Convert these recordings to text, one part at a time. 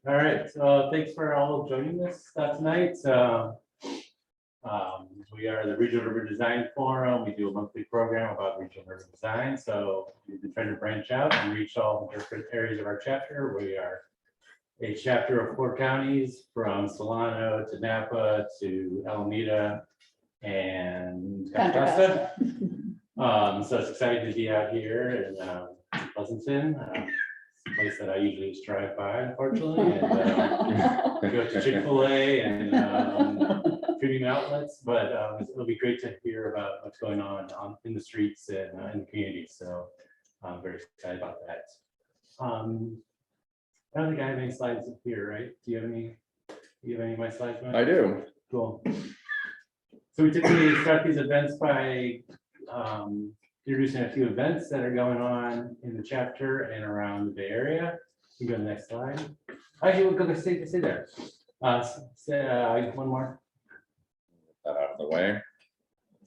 All right, so thanks for all joining us tonight. We are the Regional Urban Design Forum. We do a monthly program about regional urban design. So we've been trying to branch out and reach all the different areas of our chapter. We are a chapter of 4 counties, from Solano to Napa to Alameda and Contra Costa. So it's exciting to be out here in Pleasanton. It's a place that I usually just drive by, unfortunately, and go to Chick-fil-A and premium outlets, but it'll be great to hear about what's going on in the streets and in the community. So I'm very excited about that. I don't think I have any slides up here, right? Do you have any of my slides, Mike? I do. Cool. So we typically start these events by introducing a few events that are going on in the chapter and around the Bay Area. You go to the next slide. Actually, we'll go stay there. One more. That out of the way.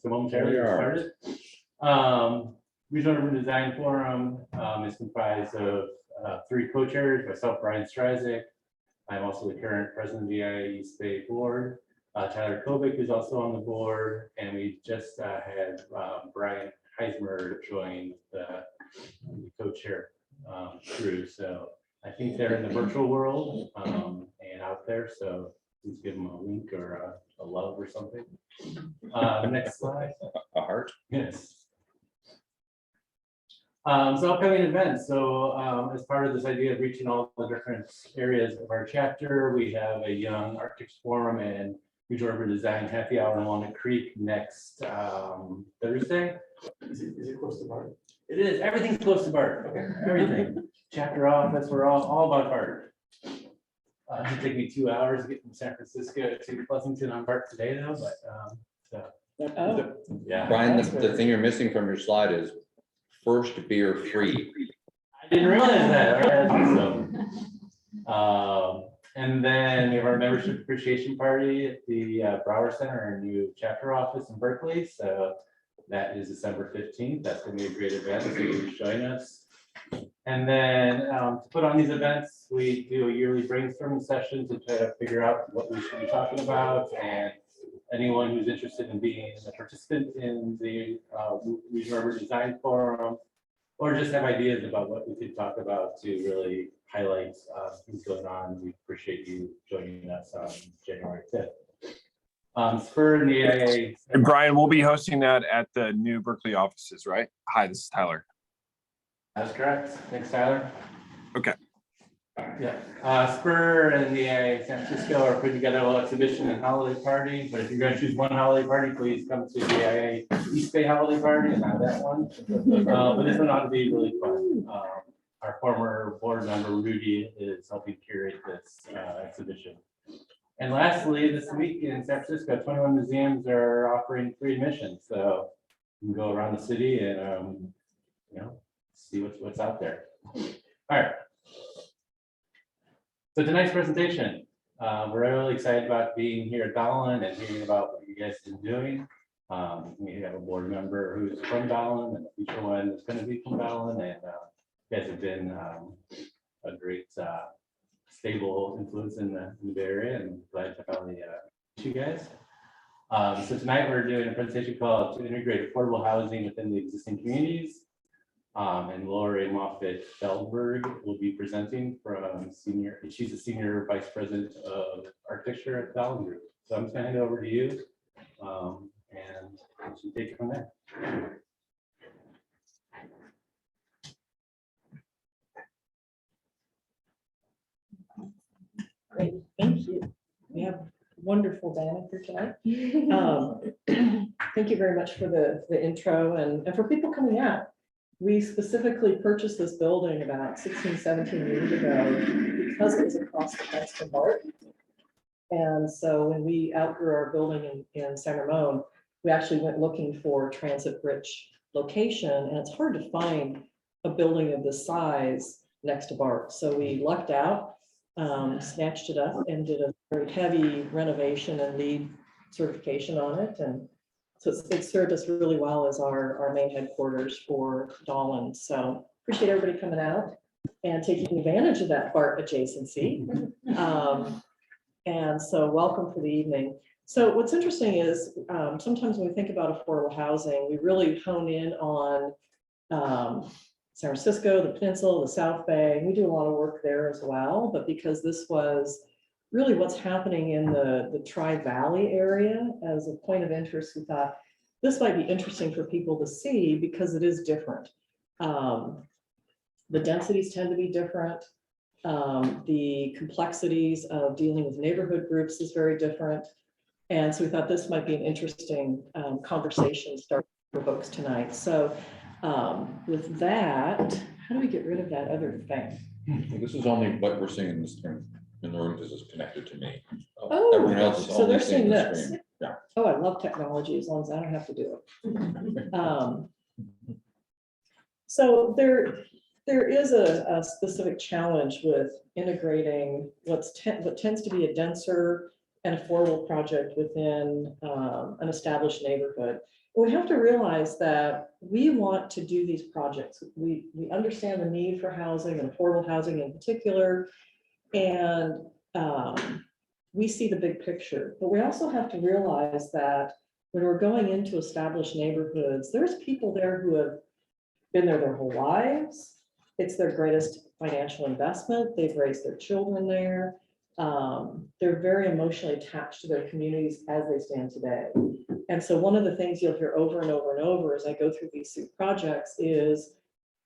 So momentarily we started. Regional Urban Design Forum is comprised of 3 co-chairs, myself, Brian Strazik. I'm also the current president of the IA East Bay Board. Tyler Kovic is also on the board, and we just had Brian Heismer join the co-chair crew. So I think they're in the virtual world and out there. So please give them a link or a love or something. Next slide. A heart. Yes. So upcoming events. So as part of this idea of reaching all the different areas of our chapter, we have a Young Architects Forum and Regional Urban Design Happy Hour in Walnut Creek next Thursday. Is it close to BART? It is. Everything's close to BART. Okay. Everything. Chapter office. We're all about BART. It took me 2 hours to get from San Francisco to Pleasanton on BART today, though. But yeah. Brian, the thing you're missing from your slide is first beer free. I didn't realize that. All right, that's awesome. And then we have our membership appreciation party at the Brower Center, our new chapter office in Berkeley. So that is December 15th. That's going to be a great event. So you can join us. And then to put on these events, we do a yearly brainstorming session to try to figure out what we should be talking about. And anyone who's interested in being a participant in the Regional Urban Design Forum, or just have ideas about what we could talk about to really highlight what's going on, we appreciate you joining us on January 5th. Spur and the AIA. And Brian, we'll be hosting that at the new Berkeley offices, right? Hi, this is Tyler. That's correct. Thanks, Tyler. Okay. Yeah. Spur and the AIA San Francisco are putting together a little exhibition and holiday party. But if you're going to choose one holiday party, please come to the AIA East Bay holiday party and not that one. But this one ought to be really fun. Our former board member Rudy is helping curate this exhibition. And lastly, this week in San Francisco, 21 museums are offering free admission. So you can go around the city and see what's out there. All right. So tonight's presentation, we're really excited about being here at Dowlin and hearing about what you guys have been doing. We have a board member who's from Dowlin and a future one that's going to be from Dowlin, and you guys have been a great stable influence in the Bay Area, and glad to finally meet you guys. So tonight we're doing a presentation called "To Integrate Affordable Housing Within the Existing Communities." And Lori Moffitt Feldberg will be presenting from she's a senior vice president of architecture at Dowlin Group. So I'm just going to hand it over to you and you take it from there. Great, thank you. We have a wonderful band here tonight. Thank you very much for the intro and for people coming out. We specifically purchased this building about 16, 17 years ago because it was across the fence from BART. And so when we outgrew our building in San Ramon, we actually went looking for transit-rich location, and it's hard to find a building of this size next to BART. So we lucked out, snatched it up, and did a very heavy renovation and LEED certification on it. And so it served us really well as our main headquarters for Dowlin. So appreciate everybody coming out. and taking advantage of that BART adjacency. And so welcome for the evening. So what's interesting is sometimes when we think about affordable housing, we really hone in on San Francisco, the Peninsula, the South Bay. We do a lot of work there as well, but because this was really what's happening in the Tri-Valley area as a point of interest, we thought this might be interesting for people to see because it is different. The densities tend to be different. The complexities of dealing with neighborhood groups is very different. And so we thought this might be an interesting conversation to start for folks tonight. So with that, how do we get rid of that other thing? This is only what we're seeing in this room, in the room, this is connected to me. Oh, Everyone else is so only they're seeing seeing the this. screen. Yeah. Oh, I love technology as long as I don't have to do it. So there is a specific challenge with integrating what tends to be a denser and affordable project within an established neighborhood. We have to realize that we want to do these projects. We understand the need for housing and affordable housing in particular, and we see the big picture. But we also have to realize that when we're going into established neighborhoods, there's people there who have been there their whole lives. It's their greatest financial investment. They've raised their children there. They're very emotionally attached to their communities as they stand today. And so one of the things you'll hear over and over and over as I go through these projects is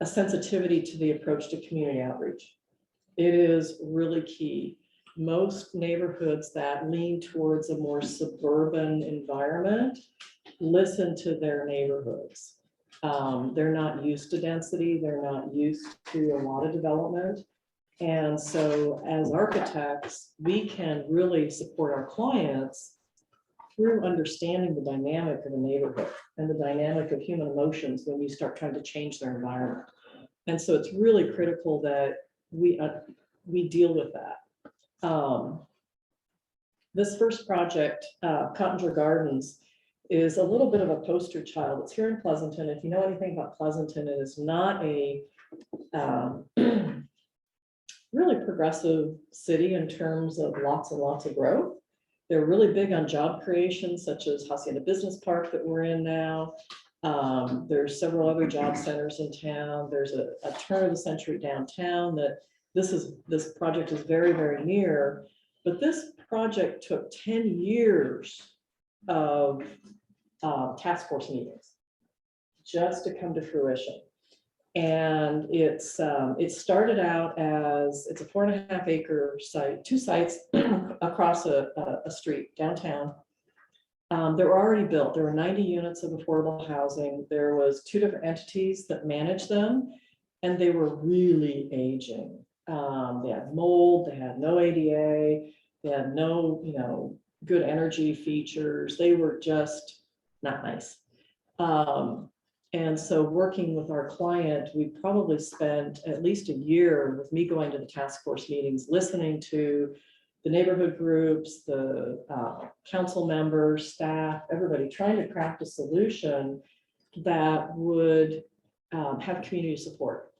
a sensitivity to the approach to community outreach. It is really key. Most neighborhoods that lean towards a more suburban environment listen to their neighborhoods. They're not used to density. They're not used to a lot of development. And so as architects, we can really support our clients through understanding the dynamic of a neighborhood and the dynamic of human emotions when you start trying to change their environment. And so it's really critical that we deal with that. This first project, Cottinger Gardens, is a little bit of a poster child. It's here in Pleasanton. If you know anything about Pleasanton, it is not a really progressive city in terms of lots and lots of growth. They're really big on job creation, such as Hacienda Business Park that we're in now. There's several other job centers in town. There's a turn of the century downtown that this project is very, very near. But this project took 10 years of task force meetings just to come to fruition. And it started out as, it's a 4.5 acre site, 2 sites across a street downtown. They were already built. There were 90 units of affordable housing. There was 2 different entities that managed them, and they were really aging. They had mold, they had no ADA, they had no, good energy features. They were just not nice. And so working with our client, we probably spent at least a year with me going to the task force meetings, listening to the neighborhood groups, the council members, staff, everybody, trying to craft a solution that would have community support.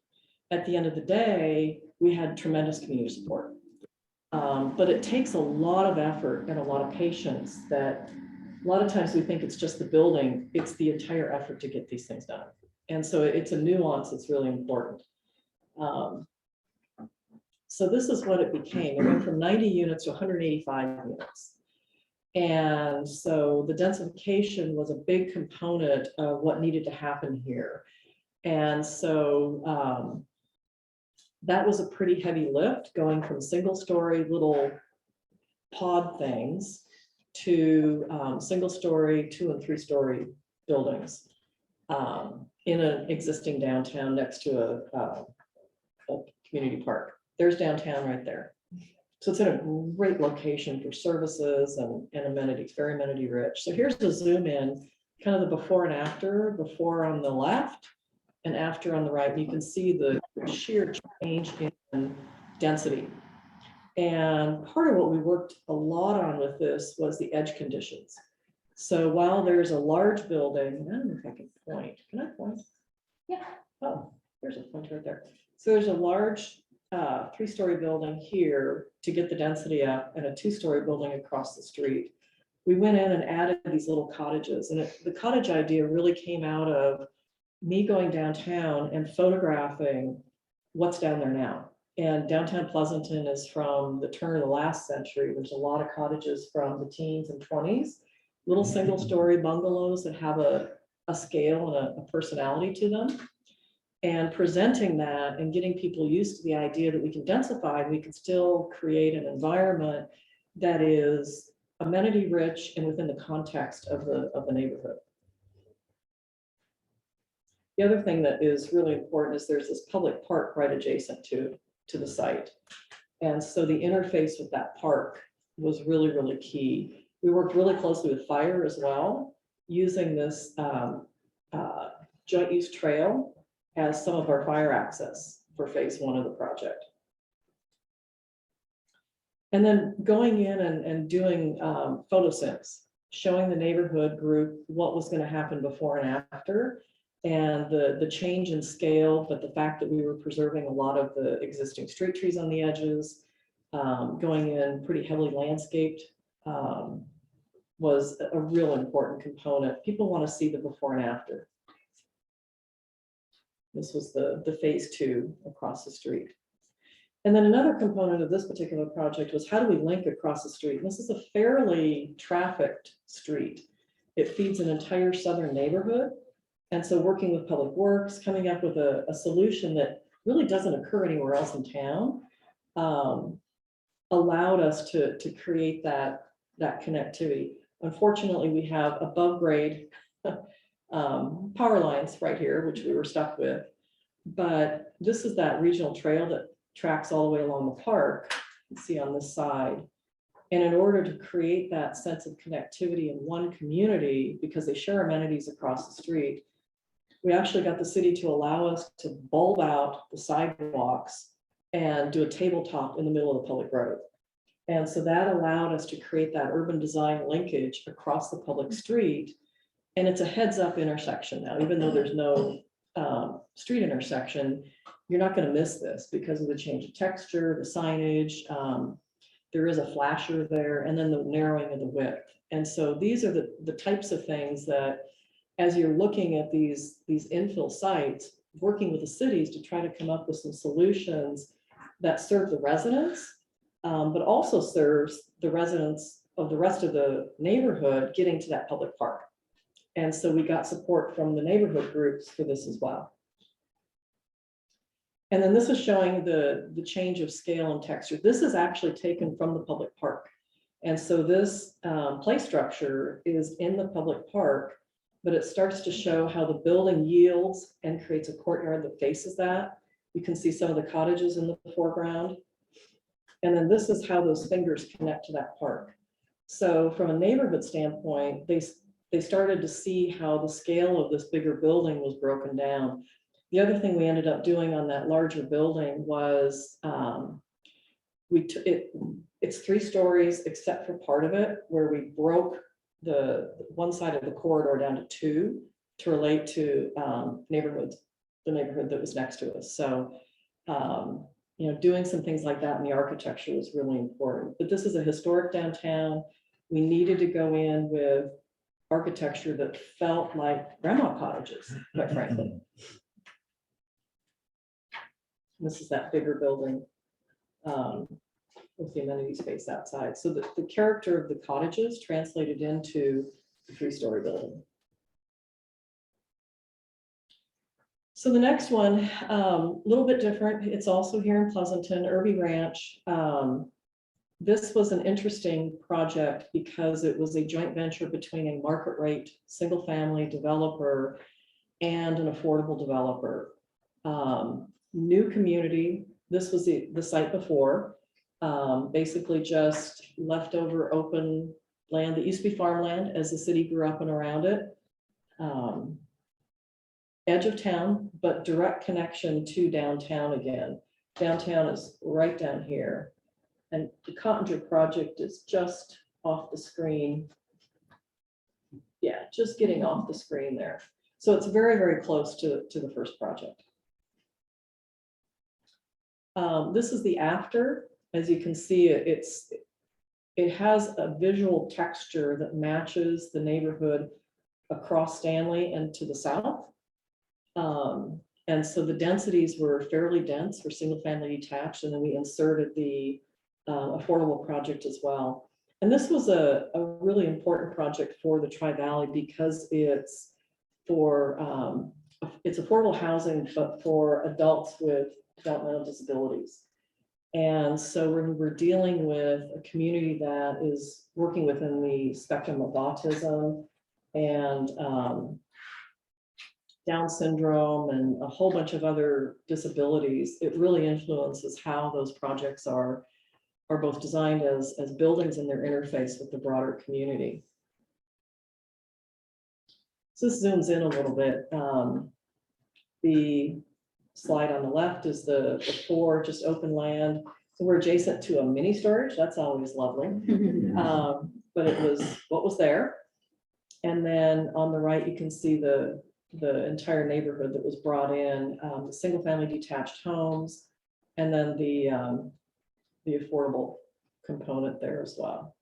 At the end of the day, we had tremendous community support. But it takes a lot of effort and a lot of patience that a lot of times we think it's just the building, it's the entire effort to get these things done. And so it's a nuance that's really important. So this is what it became. It went from 90 units to 185 units. And so the densification was a big component of what needed to happen here. And so that was a pretty heavy lift, going from single story little pod things to single story, 2 and 3 story buildings in an existing downtown next to a community park. There's downtown right there. So it's in a great location for services and amenities, very amenity rich. So here's the zoom in, kind of the before and after, before on the left and after on the right. You can see the sheer change in density. And part of what we worked a lot on with this was the edge conditions. So while there's a large building, I don't know if I can point. Can I point? Yeah. Oh, there's a pointer right there. So there's a large three-story building here to get the density up and a two-story building across the street. We went in and added these little cottages, and the cottage idea really came out of me going downtown and photographing what's down there now. And downtown Pleasanton is from the turn of the last century. There's a lot of cottages from the teens and 20s, little single-story bungalows that have a scale and a personality to them. And presenting that and getting people used to the idea that we can densify, and we can still create an environment that is amenity rich and within the context of the neighborhood. The other thing that is really important is there's this public park right adjacent to the site. And so the interface with that park was really, really key. We worked really closely with fire as well, using this joint use trail as some of our fire access for phase one of the project. And then going in and doing photo syncs, showing the neighborhood group what was going to happen before and after, and the change in scale, but the fact that we were preserving a lot of the existing street trees on the edges, going in pretty heavily landscaped, was a real important component. People want to see the before and after. This was the phase two across the street. And then another component of this particular project was how do we link across the street? And this is a fairly trafficked street. It feeds an entire southern neighborhood. And so working with Public Works, coming up with a solution that really doesn't occur anywhere else in town, allowed us to create that connectivity. Unfortunately, we have above grade power lines right here, which we were stuck with. But this is that regional trail that tracks all the way along the park, you can see on this side. And in order to create that sense of connectivity in one community, because they share amenities across the street, we actually got the city to allow us to bulb out the sidewalks and do a tabletop in the middle of the public road. And so that allowed us to create that urban design linkage across the public street. And it's a heads up intersection now, even though there's no street intersection, you're not going to miss this because of the change of texture, the signage. There is a flasher there, and then the narrowing of the width. And so these are the types of things that, as you're looking at these infill sites, working with the cities to try to come up with some solutions that serve the residents, but also serves the residents of the rest of the neighborhood getting to that public park. And so we got support from the neighborhood groups for this as well. And then this is showing the change of scale and texture. This is actually taken from the public park. And so this play structure is in the public park, but it starts to show how the building yields and creates a courtyard that faces that. You can see some of the cottages in the foreground. And then this is how those fingers connect to that park. So from a neighborhood standpoint, they started to see how the scale of this bigger building was broken down. The other thing we ended up doing on that larger building was it's 3 stories except for part of it where we broke the one side of the corridor down to 2 to relate to the neighborhood that was next to us. So, doing some things like that in the architecture was really important. But this is a historic downtown. We needed to go in with architecture that felt like grandma cottages, quite frankly. This is that bigger building with the amenity space outside. So the character of the cottages translated into the 3-story building. So the next one, a little bit different. It's also here in Pleasanton, Irby Ranch. This was an interesting project because it was a joint venture between a market rate single family developer and an affordable developer. New community. This was the site before, basically just leftover open land that used to be farmland as the city grew up and around it. Edge of town, but direct connection to downtown again. Downtown is right down here. And the Cottinger project is just off the screen. Yeah, just getting off the screen there. So it's very, very close to the first project. This is the after. As you can see, it has a visual texture that matches the neighborhood across Stanley and to the south. And so the densities were fairly dense for single family detached, and then we inserted the affordable project as well. And this was a really important project for the Tri-Valley because it's for it's affordable housing, but for adults with developmental disabilities. And so we're dealing with a community that is working within the spectrum of autism and Down syndrome and a whole bunch of other disabilities. It really influences how those projects are both designed as buildings in their interface with the broader community. So this zooms in a little bit. The slide on the left is the 4 just open land. So we're adjacent to a mini storage. That's always lovely. But it was what was there. And then on the right, you can see the entire neighborhood that was brought in, the single family detached homes, and then the affordable component there as well.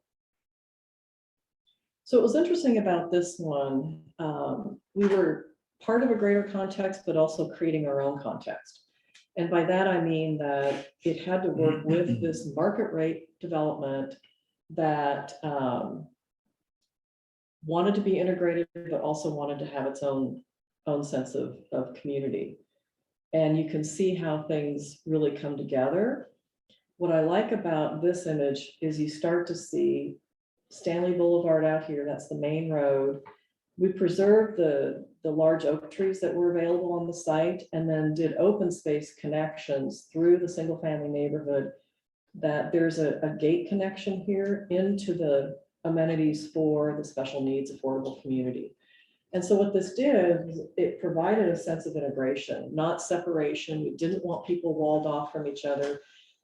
So what was interesting about this one, we were part of a greater context, but also creating our own context. And by that, I mean that it had to work with this market rate development that wanted to be integrated, but also wanted to have its own sense of community. And you can see how things really come together. What I like about this image is you start to see Stanley Boulevard out here. That's the main road. We preserved the large oak trees that were available on the site, and then did open space connections through the single family neighborhood, that there's a gate connection here into the amenities for the special needs affordable community. And so what this did is it provided a sense of integration, not separation. We didn't want people walled off from each other.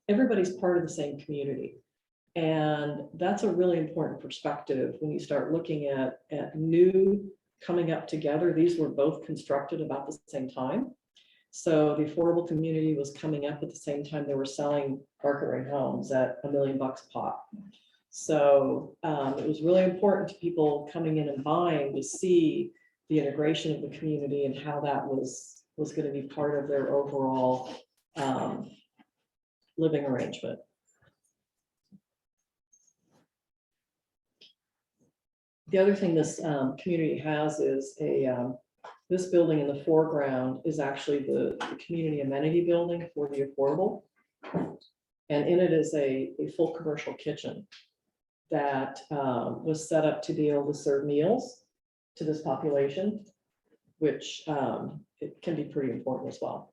Everybody's part of the same community. And that's a really important perspective when you start looking at new coming up together. These were both constructed about the same time. So the affordable community was coming up at the same time they were selling market rate homes at $1 million a pop. So it was really important to people coming in and buying to see the integration of the community and how that was going to be part of their overall living arrangement. The other thing this community has is this building in the foreground is actually the community amenity building for the affordable. And in it is a full commercial kitchen that was set up to be able to serve meals to this population, which it can be pretty important as well.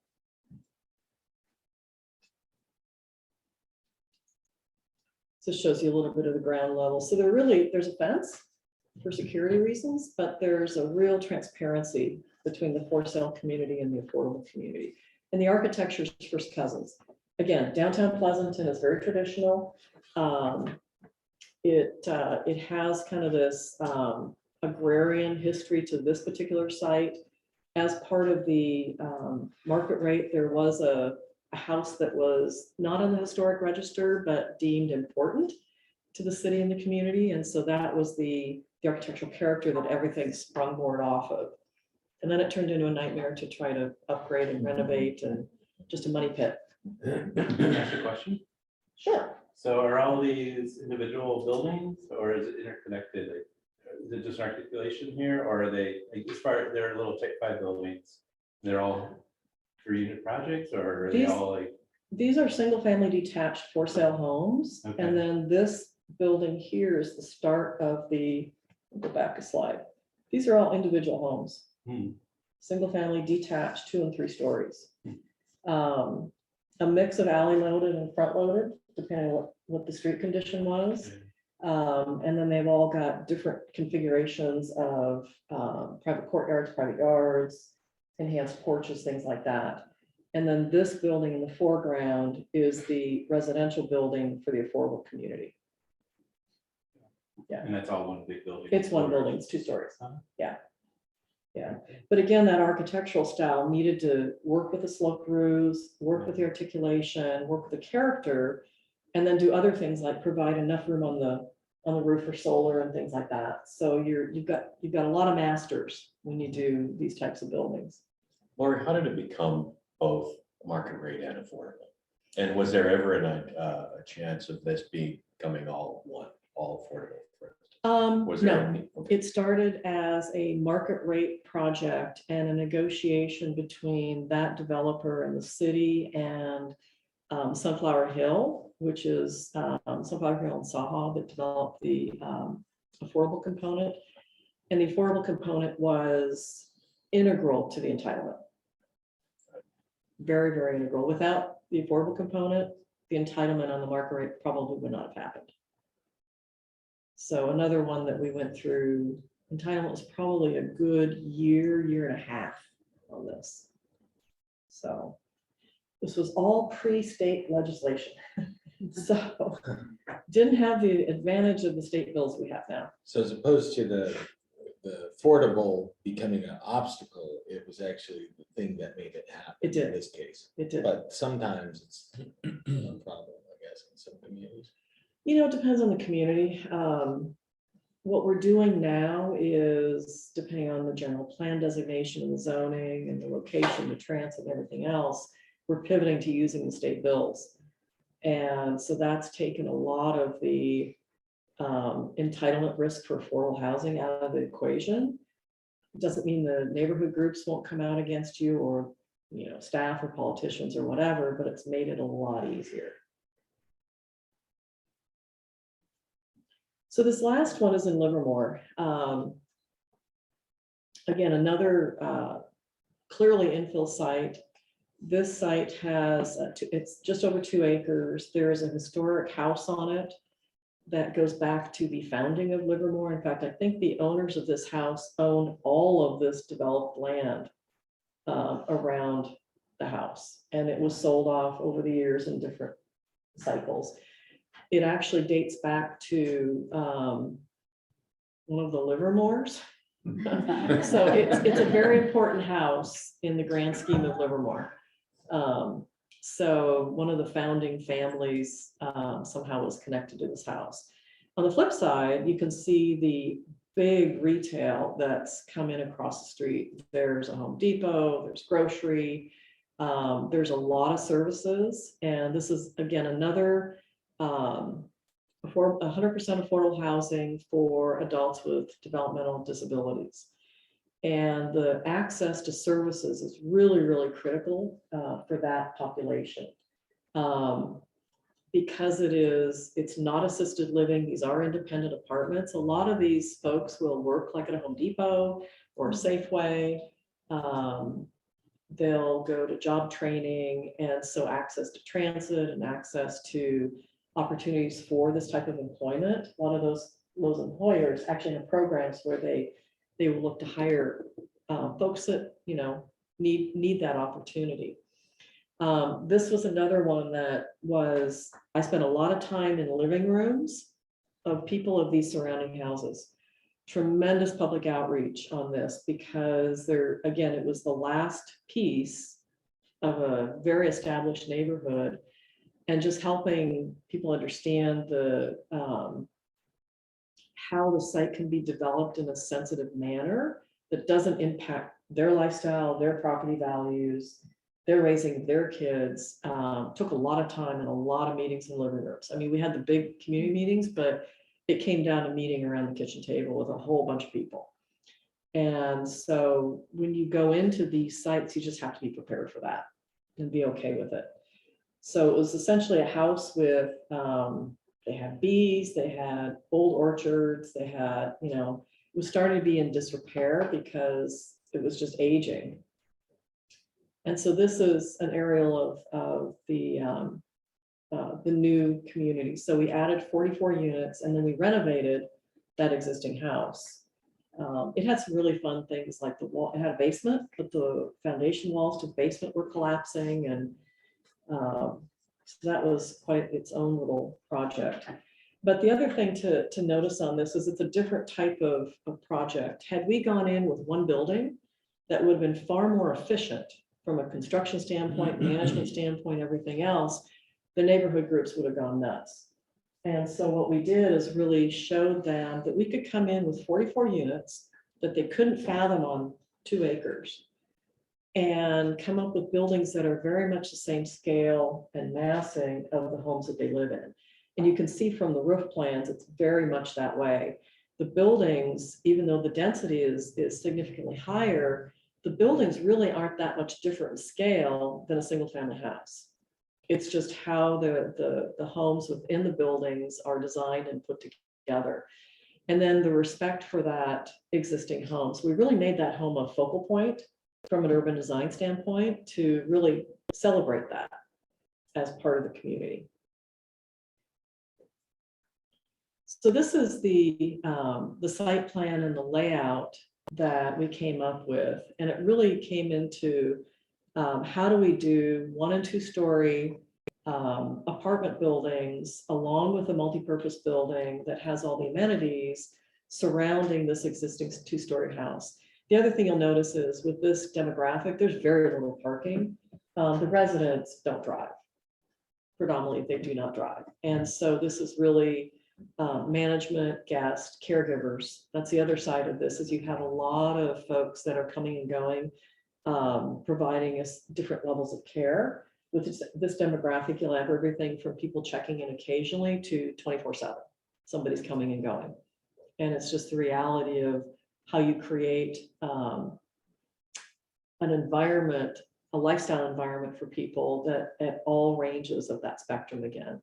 So it shows you a little bit of the ground level. So there's a fence for security reasons, but there's a real transparency between the for sale community and the affordable community. And the architecture is first cousins. Again, downtown Pleasanton is very traditional. It has kind of this agrarian history to this particular site. As part of the market rate, there was a house that was not on the historic register, but deemed important to the city and the community. And so that was the architectural character that everything sprung board off of. And then it turned into a nightmare to try to upgrade and renovate, and just a money pit. Can I ask a question? Sure. So are all these individual buildings, or is it interconnected? Like, is it just articulation here, or are they, like, as far, they're little Tech 5 buildings? They're all 3-unit projects, or are they all like? These are single family detached for sale homes. Okay. And then this building here is the start of go back a slide. These are all individual homes. Single family detached 2 and 3 stories. A mix of alley loaded and front loaded, depending on what the street condition was. And then they've all got different configurations of private courtyards, private yards, enhanced porches, things like that. And then this building in the foreground is the residential building for the affordable community. Yeah. And that's all one big building? It's one building, it's 2 stories. Huh? Yeah. Yeah, but again, that architectural style needed to work with the sloped roofs, work with the articulation, work with the character, and then do other things like provide enough room on the roof for solar and things like that. So you've got a lot of masters when you do these types of buildings. Lori, how did it become both market rate and affordable? And was there ever a chance of this becoming all affordable? Was there No, any? Okay. it started as a market rate project and a negotiation between that developer and the city and Sunflower Hill, which is Sunflower Hill and Saha that developed the affordable component. And the affordable component was integral to the entitlement. Very, very integral. Without the affordable component, the entitlement on the market rate probably would not have happened. So another one that we went through, entitlement was probably a good year and a half on this. So this was all pre-state legislation. So didn't have the advantage of the state bills we have now. So as opposed to the affordable becoming an obstacle, it was actually the thing that made it happen. It did. In this case, It did. but sometimes it's a problem, I guess, in some communities. You know, it depends on the community. What we're doing now is, depending on the general plan designation and the zoning and the location, the transit, and everything else, we're pivoting to using the state bills. And so that's taken a lot of the entitlement risk for affordable housing out of the equation. It doesn't mean the neighborhood groups won't come out against you, or, you know, staff or politicians or whatever, but it's made it a lot easier. So this last one is in Livermore. Again, another clearly infill site. This site has, it's just over 2 acres. There is a historic house on it that goes back to the founding of Livermore. In fact, I think the owners of this house owned all of this developed land around the house. And it was sold off over the years in different cycles. It actually dates back to one of the Livermores. So it's a very important house in the grand scheme of Livermore. So one of the founding families somehow was connected to this house. On the flip side, you can see the big retail that's come in across the street. There's a Home Depot, there's grocery, there's a lot of services. And this is, again, another 100% affordable housing for adults with developmental disabilities. And the access to services is really, really critical for that population. Because it's not assisted living, these are independent apartments. A lot of these folks will work like at a Home Depot or a Safeway. They'll go to job training, and so access to transit and access to opportunities for this type of employment. A lot of those employers actually have programs where they will look to hire folks that, you know, need that opportunity. This was another one that I spent a lot of time in living rooms of people of these surrounding houses. Tremendous public outreach on this, because again, it was the last piece of a very established neighborhood, and just helping people understand how the site can be developed in a sensitive manner that doesn't impact their lifestyle, their property values. They're raising their kids. Took a lot of time and a lot of meetings in living rooms. I mean, we had the big community meetings, but it came down to meeting around the kitchen table with a whole bunch of people. And so when you go into these sites, you just have to be prepared for that and be okay with it. So it was essentially a house with, they had bees, they had old orchards, they had, you know, it was starting to be in disrepair because it was just aging. And so this is an aerial of the new community. So we added 44 units, and then we renovated that existing house. It had some really fun things, like the wall. It had a basement, but the foundation walls to the basement were collapsing, and so that was quite its own little project. But the other thing to notice on this is it's a different type of project. Had we gone in with one building, that would have been far more efficient from a construction standpoint, management standpoint, everything else, the neighborhood groups would have gone nuts. And so what we did is really showed them that we could come in with 44 units that they couldn't fathom on 2 acres and come up with buildings that are very much the same scale and massing of the homes that they live in. And you can see from the roof plans, it's very much that way. The buildings, even though the density is significantly higher, the buildings really aren't that much different in scale than a single family house. It's just how the homes within the buildings are designed and put together. And then the respect for that existing homes. We really made that home a focal point from an urban design standpoint to really celebrate that as part of the community. So this is the site plan and the layout that we came up with. And it really came into how do we do 1- and 2-story apartment buildings along with a multi-purpose building that has all the amenities surrounding this existing 2-story house. The other thing you'll notice is with this demographic, there's very little parking. The residents don't drive. Predominantly, they do not drive. And so this is really management, guests, caregivers. That's the other side of this is you have a lot of folks that are coming and going, providing us different levels of care. With this demographic, you'll have everything from people checking in occasionally to 24/7. Somebody's coming and going. And it's just the reality of how you create an environment, a lifestyle environment for people that at all ranges of that spectrum again.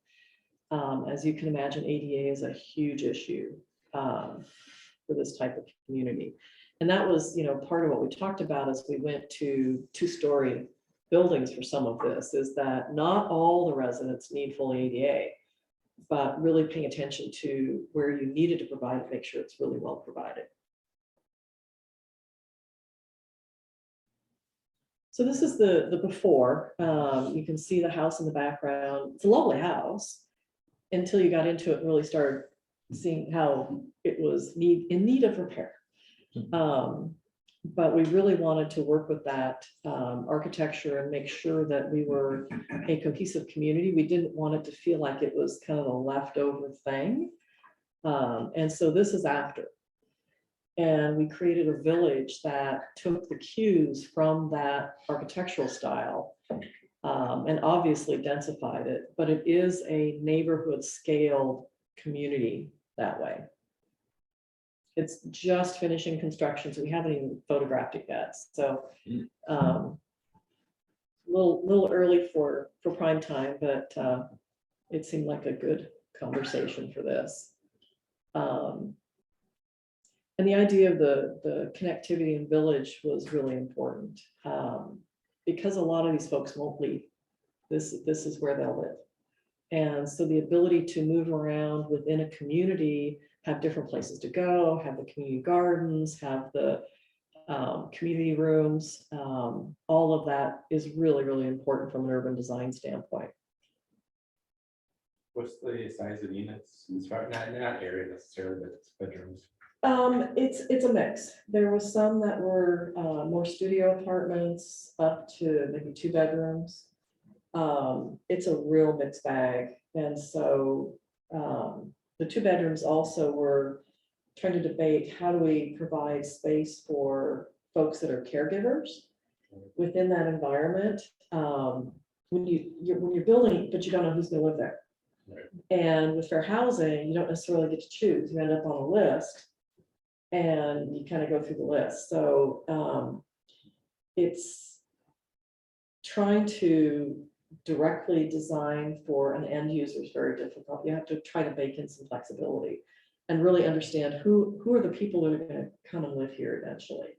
As you can imagine, ADA is a huge issue for this type of community. And that was, part of what we talked about as we went to 2-story buildings for some of this, is that not all the residents need full ADA, but really paying attention to where you needed to provide it, make sure it's really well provided. So this is the before. You can see the house in the background. It's a lovely house until you got into it and really started seeing how it was in need of repair. But we really wanted to work with that architecture and make sure that we were a cohesive community. We didn't want it to feel like it was kind of a leftover thing. And so this is after. And we created a village that took the cues from that architectural style and obviously densified it, but it is a neighborhood scaled community that way. It's just finishing construction, so we haven't even photographed it yet. So little early for prime time, but it seemed like a good conversation for this. And the idea of the connectivity in village was really important because a lot of these folks won't leave. This is where they'll live. And so the ability to move around within a community, have different places to go, have the community gardens, have the community rooms, all of that is really, really important from an urban design standpoint. What's the size of units? Not area necessarily, but it's bedrooms. It's a mix. There was some that were more studio apartments up to maybe 2 bedrooms. It's a real mixed bag. And so the 2 bedrooms also were trying to debate how do we provide space for folks that are caregivers within that environment. When you're building, but you don't know who's going to live there. Right. And with fair housing, you don't necessarily get to choose. You end up on a list and you kind of go through the list. So it's trying to directly design for an end user is very difficult. You have to try to bake in some flexibility and really understand who are the people that are going to come and live here eventually,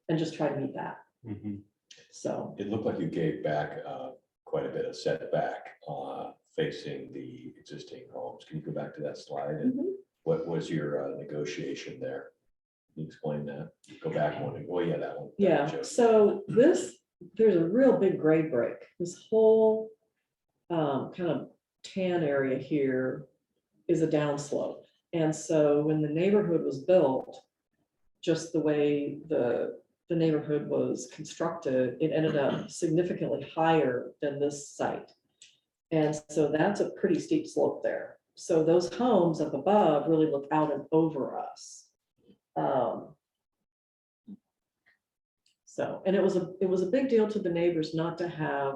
and just try to meet that. Mm-hmm. So It looked like you gave back quite a bit of setback facing the existing homes. Can you go back to that slide? And what was your negotiation there? Can you explain that? Go back one. Oh yeah, that one. yeah, so there's a real big grade break. This whole kind of tan area here is a downslope. And so when the neighborhood was built, just the way the neighborhood was constructed, it ended up significantly higher than this site. And so that's a pretty steep slope there. So those homes up above really look out and over us. So, and it was a big deal to the neighbors not to have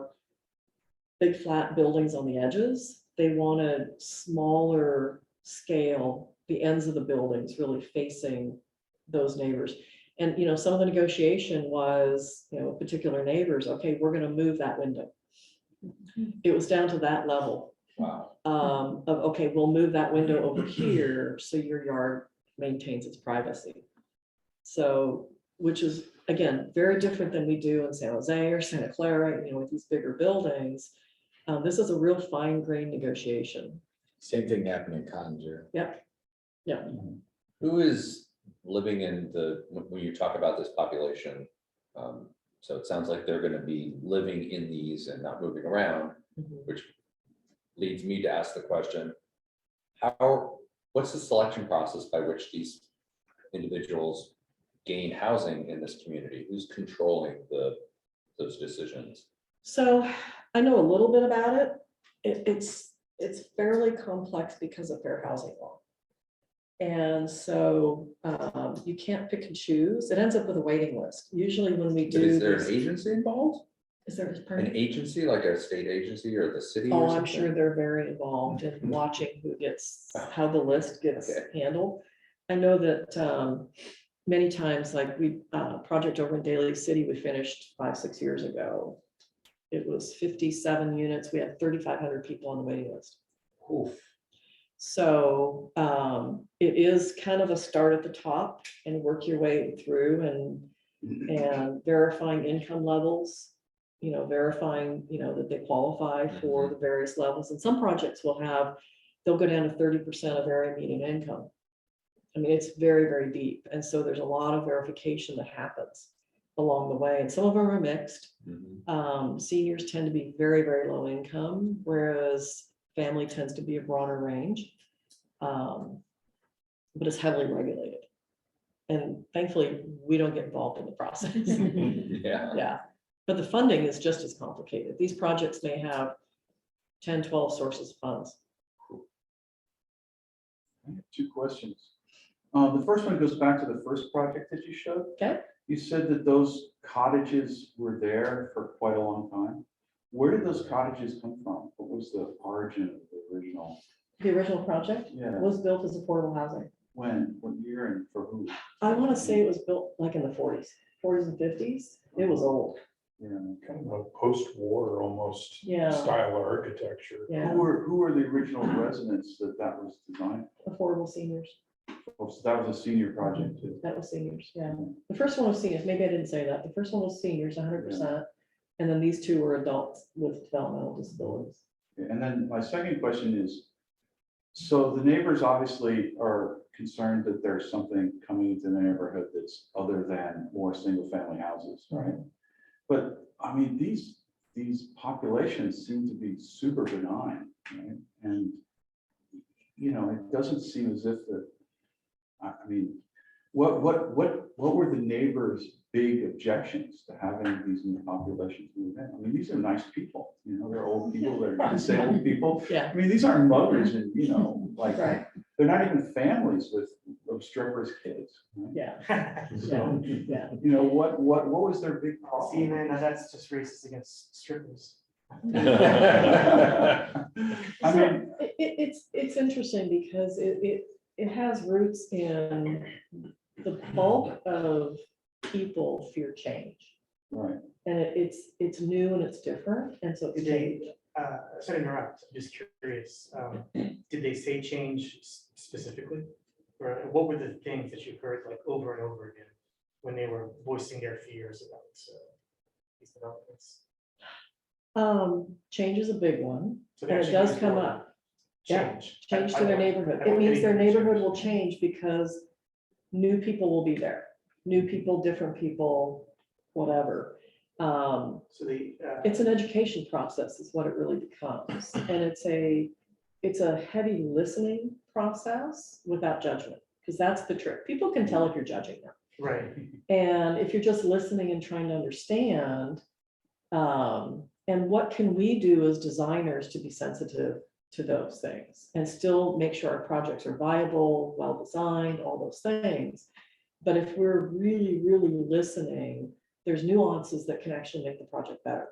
big flat buildings on the edges. They wanted smaller scale, the ends of the buildings really facing those neighbors. And, you know, some of the negotiation was, you know, with particular neighbors, okay, we're gonna move that window. It was down to that level. Wow. Of, okay, we'll move that window over here so your yard maintains its privacy. So, which is, again, very different than we do in San Jose or Santa Clara, you know, with these bigger buildings. This is a real fine grained negotiation. Same thing happened in Conjure. Yep. Yeah. Who is living in when you talk about this population? So it sounds like they're gonna be living in these and not moving around, Mhm. which leads me to ask the question, what's the selection process by which these individuals gain housing in this community? Who's controlling those decisions? So I know a little bit about it. It's fairly complex because of fair housing law. And so you can't pick and choose. It ends up with a waiting list. Usually when we But do. is there an this- agency involved? Is there? An agency, like a state agency or the city? or Oh, I'm something? sure they're very involved in watching who gets, how the list gets Okay. handled. I know that many times, like project over in Daly City, we finished 5-6 years ago. It was 57 units. We had 3,500 people on the waiting list. Oof. So it is kind of a start at the top and work your way through and verifying income levels, you know, verifying, you know, that they qualify for the various levels. And some projects will have, they'll go down to 30% of area median income. I mean, it's very, very deep. And so there's a lot of verification that happens along the way. And some of them are mixed. Mhm. Seniors tend to be very, very low income, whereas family tends to be a broader range. But it's heavily regulated. And thankfully, we don't get involved in the process. Yeah. Yeah, but the funding is just as complicated. These projects may have 10, 12 sources of funds. I have two questions. The first one goes back to the first project that you showed. Okay. You said that those cottages were there for quite a long time. Where did those cottages come from? What was the origin of the original? The original project Yeah, was built as affordable housing. when, what year and for who? I want to say it was built like in the 40s and 50s. It was old. Yeah. Kind of a post-war almost Yeah. style of architecture. Yeah, Who were the original residents that was designed? affordable seniors. Oh, so that was a senior project too. That was seniors, yeah. The first one was seniors. Maybe I didn't say that. The first one was seniors, 100%. And then these two were adults with developmental disabilities. And then my second question is, so the neighbors obviously are concerned that there's something coming into the neighborhood that's other than more single-family houses, right? But I mean, these populations seem to be super benign, right? And, you know, it doesn't seem as if that, I mean, what were the neighbors' big objections to having these new populations move in? I mean, these are nice people, you know, they're old people, they're disabled people. Yeah, I mean, these aren't mothers and, you know, like, right, they're not even families with of strippers' kids. Right? yeah, So, yeah. you know, what was their big See, problem? man, now that's just racist against strippers. I mean, So, it's interesting because it has roots in the bulk of people fear change. right, And it's new and it's different, and so it's Did they, sorry to interrupt, I'm just curious, did they say change specifically? Or what were the things that you heard like over and over again when they were voicing their fears about these developments? change is a big one, So they and it actually does used come the word up. Yeah, Change. Change I to their want- neighborhood. I It want means their anything to neighborhood change. will change because new people will be there. New people, different people, whatever. So they. It's an education process is what it really becomes. And it's a it's a heavy listening process without judgment, because that's the trick. People can tell if you're judging them. Right. And if you're just listening and trying to understand, and what can we do as designers to be sensitive to those things and still make sure our projects are viable, well-designed, all those things. But if we're really, really listening, there's nuances that can actually make the project better.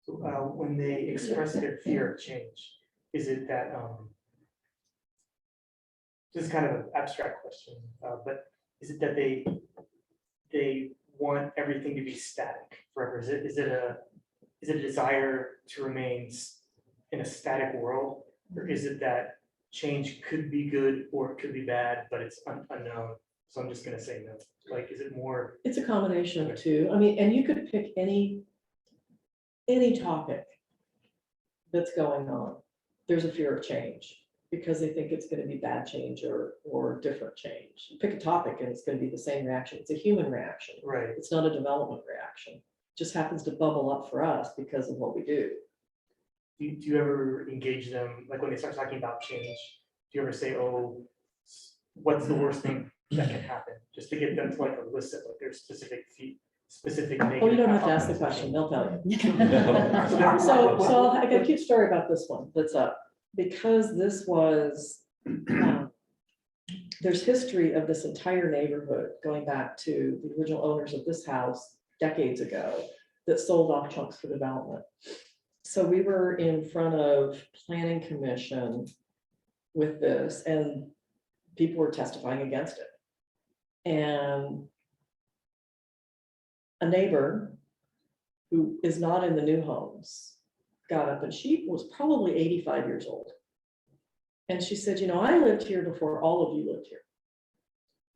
So, when they express their fear of change, is it that, this is kind of an abstract question, but is it that they want everything to be static forever? Is it a desire to remain in a static world? Or is it that change could be good or it could be bad, but it's unknown? So I'm just gonna say no. Like, is it more? It's a combination of two. I mean, and you could pick any topic that's going on. There's a fear of change because they think it's gonna be bad change or different change. You pick a topic and it's gonna be the same reaction. It's a human reaction. Right. It's not a development reaction. It just happens to bubble up for us because of what we do. Do you ever engage them, like when they start talking about change, do you ever say, oh, what's the worst thing that can happen? Just to get them to like elicit like their specific Oh, you don't have to ask the question, they'll tell you. So I got a cute story about this one that's up, because this was, there's history of this entire neighborhood going back to the original owners of this house decades ago that sold off chunks for development. So we were in front of planning commission with this and people were testifying against it. And a neighbor who is not in the new homes got up, and she was probably 85 years old. And she said, you know, I lived here before all of you lived here.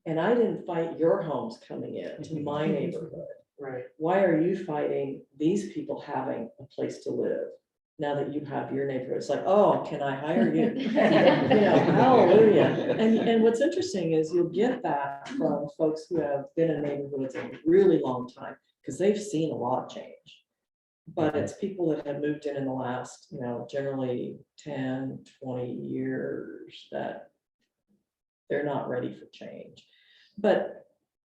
And I didn't fight your homes coming in to my neighborhood. Right. Why are you fighting these people having a place to live now that you have your neighborhood? It's like, oh, can I hire you? You know, hallelujah. And what's interesting is you'll get that from folks who have been in neighborhoods a really long time, because they've seen a lot of change. But it's people that have moved in the last, you know, generally 10, 20 years that they're not ready for change. But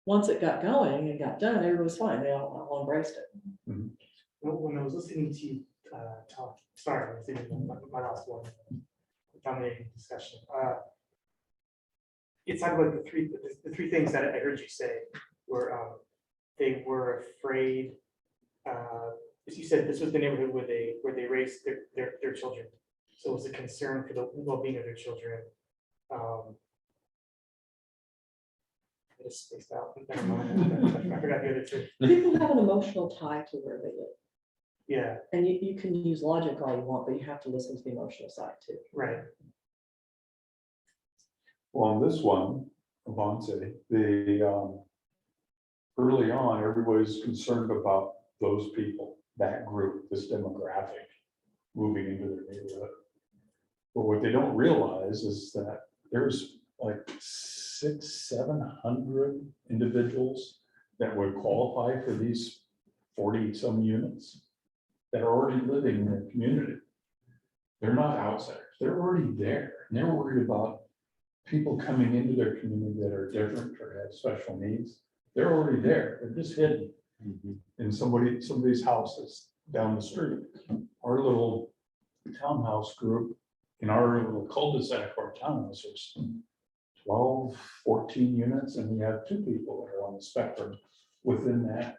once it got going and got done, everyone was fine. They all embraced it. When I was listening to you talk, sorry, I was thinking my last one, dominating discussion. It sounded like the three things that I heard you say were they were afraid. As you said, this was the neighborhood where they raised their children, so it was a concern for the well-being of their children. I just spaced out. Never mind. I forgot the other two. People have an emotional tie to where they live. Yeah, And you can use logic all you want, but you have to listen to the emotional side too. right. Well, on this one, Avance, early on, everybody's concerned about those people, that group, this demographic moving into their neighborhood. But what they don't realize is that there's like 600-700 individuals that would qualify for these 40-some units that are already living in their community. They're not outsiders, they're already there. And they're worried about people coming into their community that are different or have special needs. They're already there, they're just hidden in somebody's houses down the street. Our little townhouse group, in our little cul-de-sac or townhouse, there's 12, 14 units, and we have 2 people that are on the spectrum within that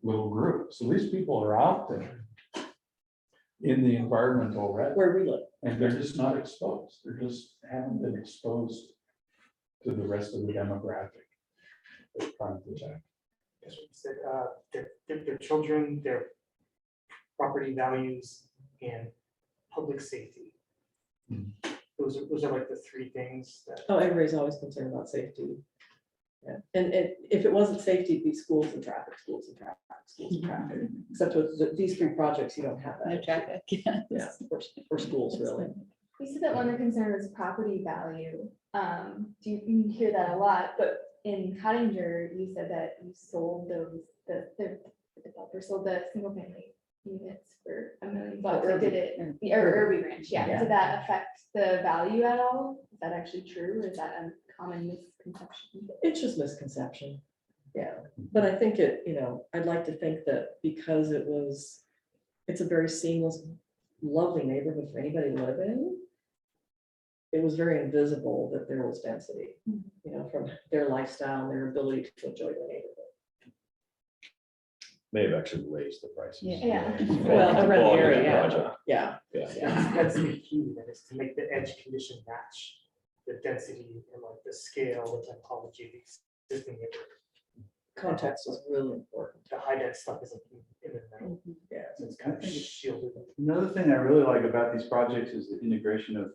little group. So these people are out there in the environment already, Where we live. and they're just not exposed. They just haven't been exposed to the rest of the demographic. They're trying to protect. That's what you said. Their children, their property values, and public safety. Those are like the 3 things that. Oh, everybody's always concerned about safety. Yeah, and if it wasn't safety, it'd be schools and traffic, schools and traffic, schools and traffic. Except with these 3 projects, you don't have that. No traffic, yeah. Yeah, for schools, really. You said that one of the concerns was property value. You hear that a lot, but in Cottinger, you said that you sold those, the developer sold the single family units for $1 million? Oh, Or did it, or Irby Ranch, yeah, Yeah. did that affect the value at all? Is that actually true, or is that a common misconception? It's just misconception. Yeah, but I think it, I'd like to think that because it's a very seamless, lovely neighborhood for anybody to live in. It was very invisible that there was density, from their lifestyle and their ability to enjoy the neighborhood. May have actually raised the prices. Yeah. Well, around the Quality of area, that yeah, project. yeah. Yeah. That's the key, that is to make the edge condition match the density and like the scale, the typology of the existing neighborhood. Context is really important. The high dense stuff isn't in the middle, Yeah. so it's kind of shielded. Another thing I really like about these projects is the integration of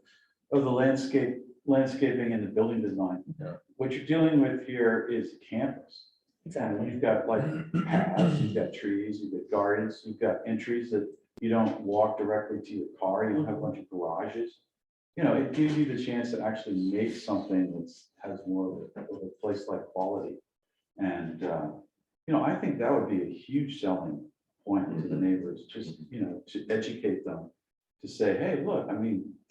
the landscaping and the building design. Yeah. What you're dealing with here is campus. Exactly. You've got like paths, you've got trees, you've got gardens, you've got entries that you don't walk directly to your car, you don't have a bunch of garages. It gives you the chance to actually make something has more of a place-like quality. And, I think that would be a huge selling point to the neighbors, just, to educate them, to say, hey, look,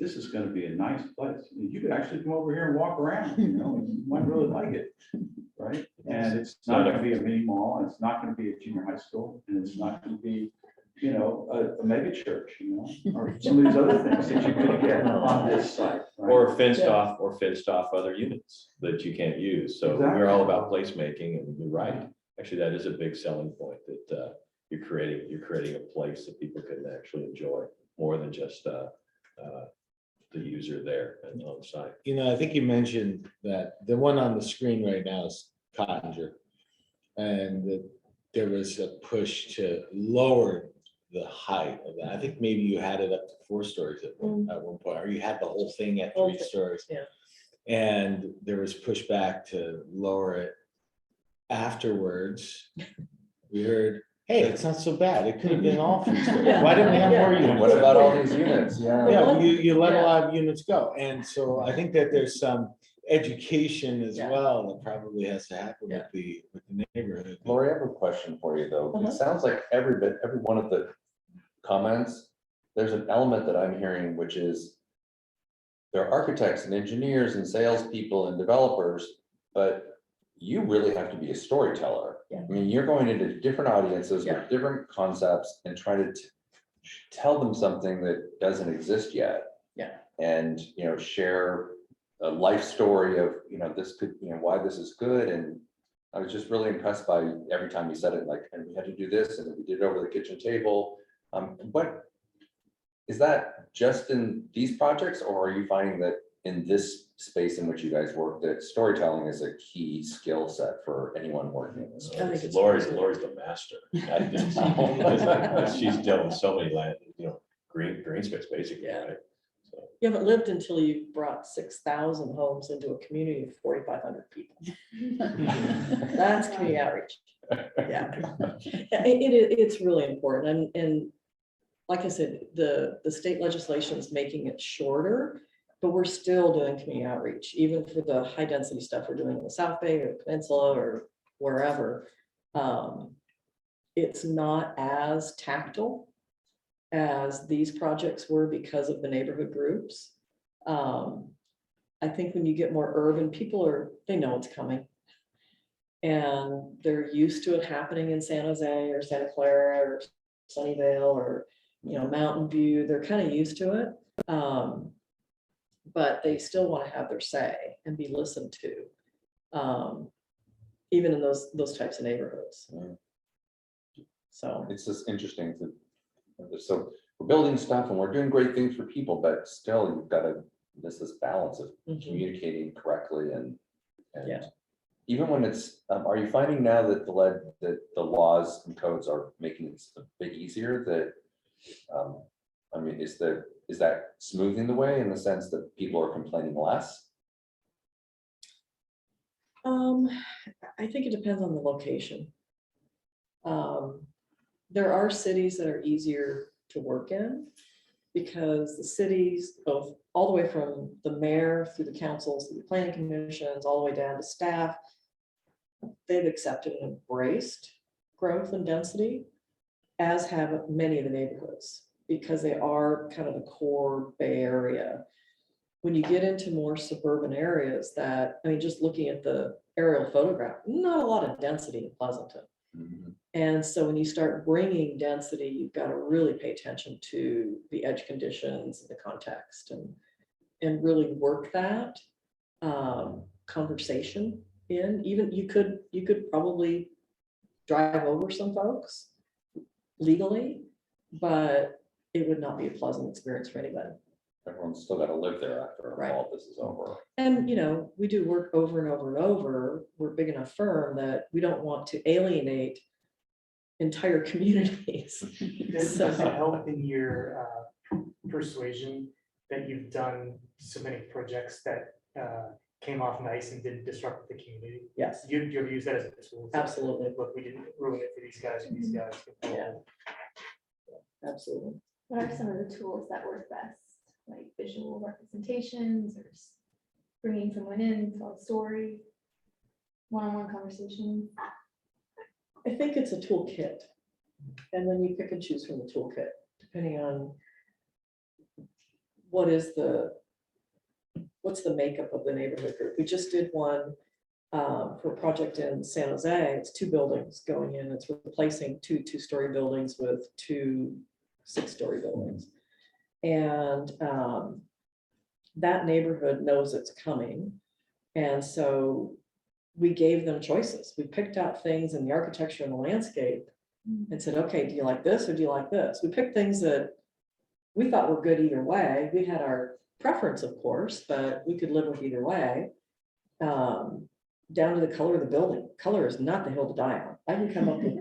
this is gonna be a nice place. You could actually come over here and walk around, and you might really like it, right? And it's not gonna be a mini mall, and it's not gonna be a junior high school, and it's not gonna be, a mega church, or some of these other things that you could get on this site. right? Or fenced off other units that you can't use. So we're all about placemaking, and you're right. Actually, that is a big selling point, that you're creating a place that people can actually enjoy more than just the user there and on site. I think you mentioned that the one on the screen right now is Cottinger. And that there was a push to lower the height of that. I think maybe you had it up to 4 stories at one point, or you had the whole thing at 3 stories. Yeah. And there was pushback to lower it. Afterwards, we heard, hey, it's not so bad. It could have been all 3 stories. Yeah. Why didn't we have more Yeah. units? What about all these units? Yeah, Yeah. you let a Yeah. lot of units go. And so I think that there's some education as Yeah. well that probably has to happen Yeah. with the neighborhood. Lori, I have a question for you, though. Uh-huh. It sounds like every one of the comments, there's an element that I'm hearing, which is there are architects and engineers and salespeople and developers, but you really have to be a storyteller. Yeah. You're going into different audiences Yeah. with different concepts and trying to tell them something that doesn't exist yet. Yeah. And, share a life story of, this could, why this is good. And I was just really impressed by every time you said it, like, and we had to do this, and we did it over the kitchen table. What is that just in these projects, or are you finding that in this space in which you guys work, that storytelling is a key skill set for anyone working in this? I think it's Lori's the master. She's dealt with so many land, green space basically, Yeah. right? So, You haven't lived until you've brought 6,000 homes into a community of 4,500 people. That's community outreach. Yeah. It's really important. And like I said, the state legislation is making it shorter, but we're still doing community outreach, even for the high density stuff we're doing in the South Bay or Peninsula or wherever. It's not as tactile as these projects were because of the neighborhood groups. I think when you get more urban, they know it's coming. And they're used to it happening in San Jose or Santa Clara or Sunnyvale or, Mountain View. They're kind of used to it. But they still want to have their say and be listened to, even in those types of neighborhoods. Yeah. So. It's just interesting so we're building stuff and we're doing great things for people, but still you've got this balance of Mhm. communicating correctly and Yeah. even when it's, are you finding now that the laws and codes are making it a bit easier that, is that smoothing the way in the sense that people are complaining less? I think it depends on the location. There are cities that are easier to work in because the cities, both all the way from the mayor through the councils, through the planning commissions, all the way down to staff, they've accepted and embraced growth and density. as have many of the neighborhoods, because they are kind of the core Bay Area. When you get into more suburban areas that, I mean, just looking at the aerial photograph, not a lot of density in Pleasanton. Mhm. And so when you start bringing density, you've got to really pay attention to the edge conditions, the context, and really work that conversation in. Even you could probably drive over some folks legally, but it would not be a pleasant experience for anybody. Everyone's still gotta live there after Right. all this is over. And, you know, we do work over and over and over. We're a big enough firm that we don't want to alienate entire communities. Does it help in your persuasion that you've done so many projects that came off nice and didn't disrupt the community? Yes, You've used that as a tool. to- Absolutely. Look, we didn't ruin it for these guys and these guys. Yeah. absolutely. What are some of the tools that work best, like visual representations or bringing someone in, tell a story, one-on-one conversation? I think it's a toolkit. And then you pick and choose from the toolkit, depending on what's the makeup of the neighborhood group. We just did one for a project in San Jose. It's 2 buildings going in. It's replacing 2 two-story buildings with 2 6-story buildings. And that neighborhood knows it's coming. And so we gave them choices. We picked out things in the architecture and the landscape and said, okay, do you like this or do you like this? We picked things that we thought were good either way. We had our preference, of course, but we could live with either way. Down to the color of the building. Color is not the hill to die on. I can come up with,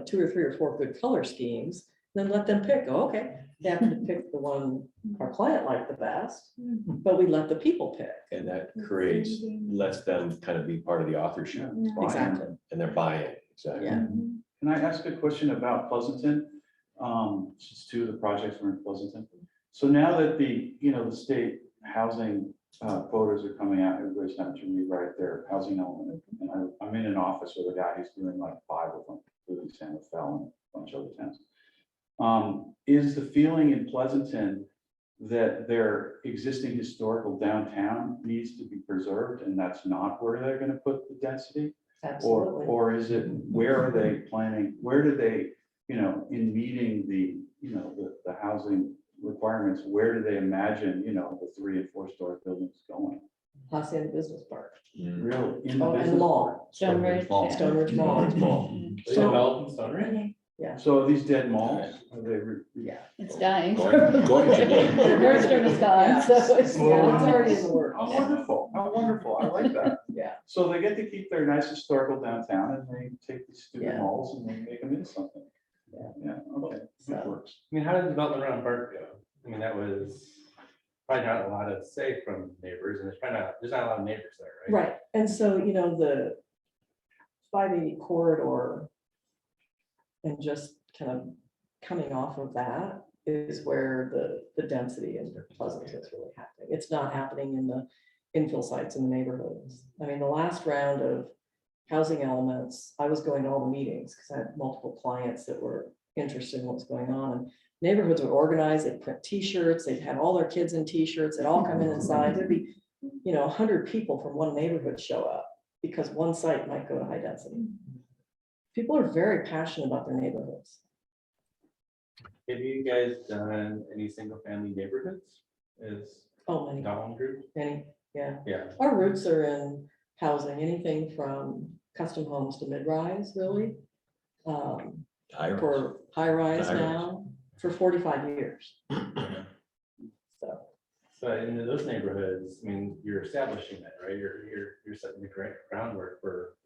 2 or 3 or 4 good color schemes, then let them pick. Oh, okay, they happen to pick the one our client liked the best, but we let the people pick. And that creates, lets them kind of be part of the authorship. Exactly. And they're buying, exactly. Yeah. Can I ask a question about Pleasanton? Since 2 of the projects were in Pleasanton. So now that the state housing quotas are coming out, everybody's having to rewrite their housing element. And I'm in an office with a guy who's doing like 5 of them, including San Rafael and a bunch of other towns. Is the feeling in Pleasanton that their existing historical downtown needs to be preserved and that's not where they're going to put the density? Absolutely. Or is it, where are they planning, where do they, in meeting the housing requirements, where do they imagine, the 3 and 4-story buildings going? Hacienda Business Park. Really? In the Oh, and business mall. Stonebridge. Stonebridge Mall. They developed in Stone Ridge? So are these dead malls? Are they? Yeah. It's dying. Going to be. The nordstrom is gone, so it's. Yeah, it's already in the works. How wonderful, how wonderful, I like that. Yeah. So they get to keep their nice historical downtown and they take these stupid Yeah. malls and they make them into something. Yeah. Yeah, okay, So- that works. I mean, how did the development around Burke go? I mean, that was probably not a lot to say from neighbors, and there's not a lot of neighbors there, right? Right, and so, the 580 corridor and just kind of coming off of that is where the density in Pleasanton is really happening. It's not happening in the infill sites in the neighborhoods. I mean, the last round of housing elements, I was going to all the meetings because I had multiple clients that were interested in what's going on. And neighborhoods are organized, they print t-shirts, they've had all their kids in t-shirts, they'd all come in inside. There'd be, 100 people from one neighborhood show up because one site might go to high density. People are very passionate about their neighborhoods. Have you guys done any single family neighborhoods as Oh, many, Gollum Group? many, yeah. Yeah. Our roots are in housing, anything from custom homes to mid-rise, really. Higher. For high-rise High-rise. now, for 45 years. So, So in those neighborhoods, I mean, you're establishing that, right? You're setting the groundwork for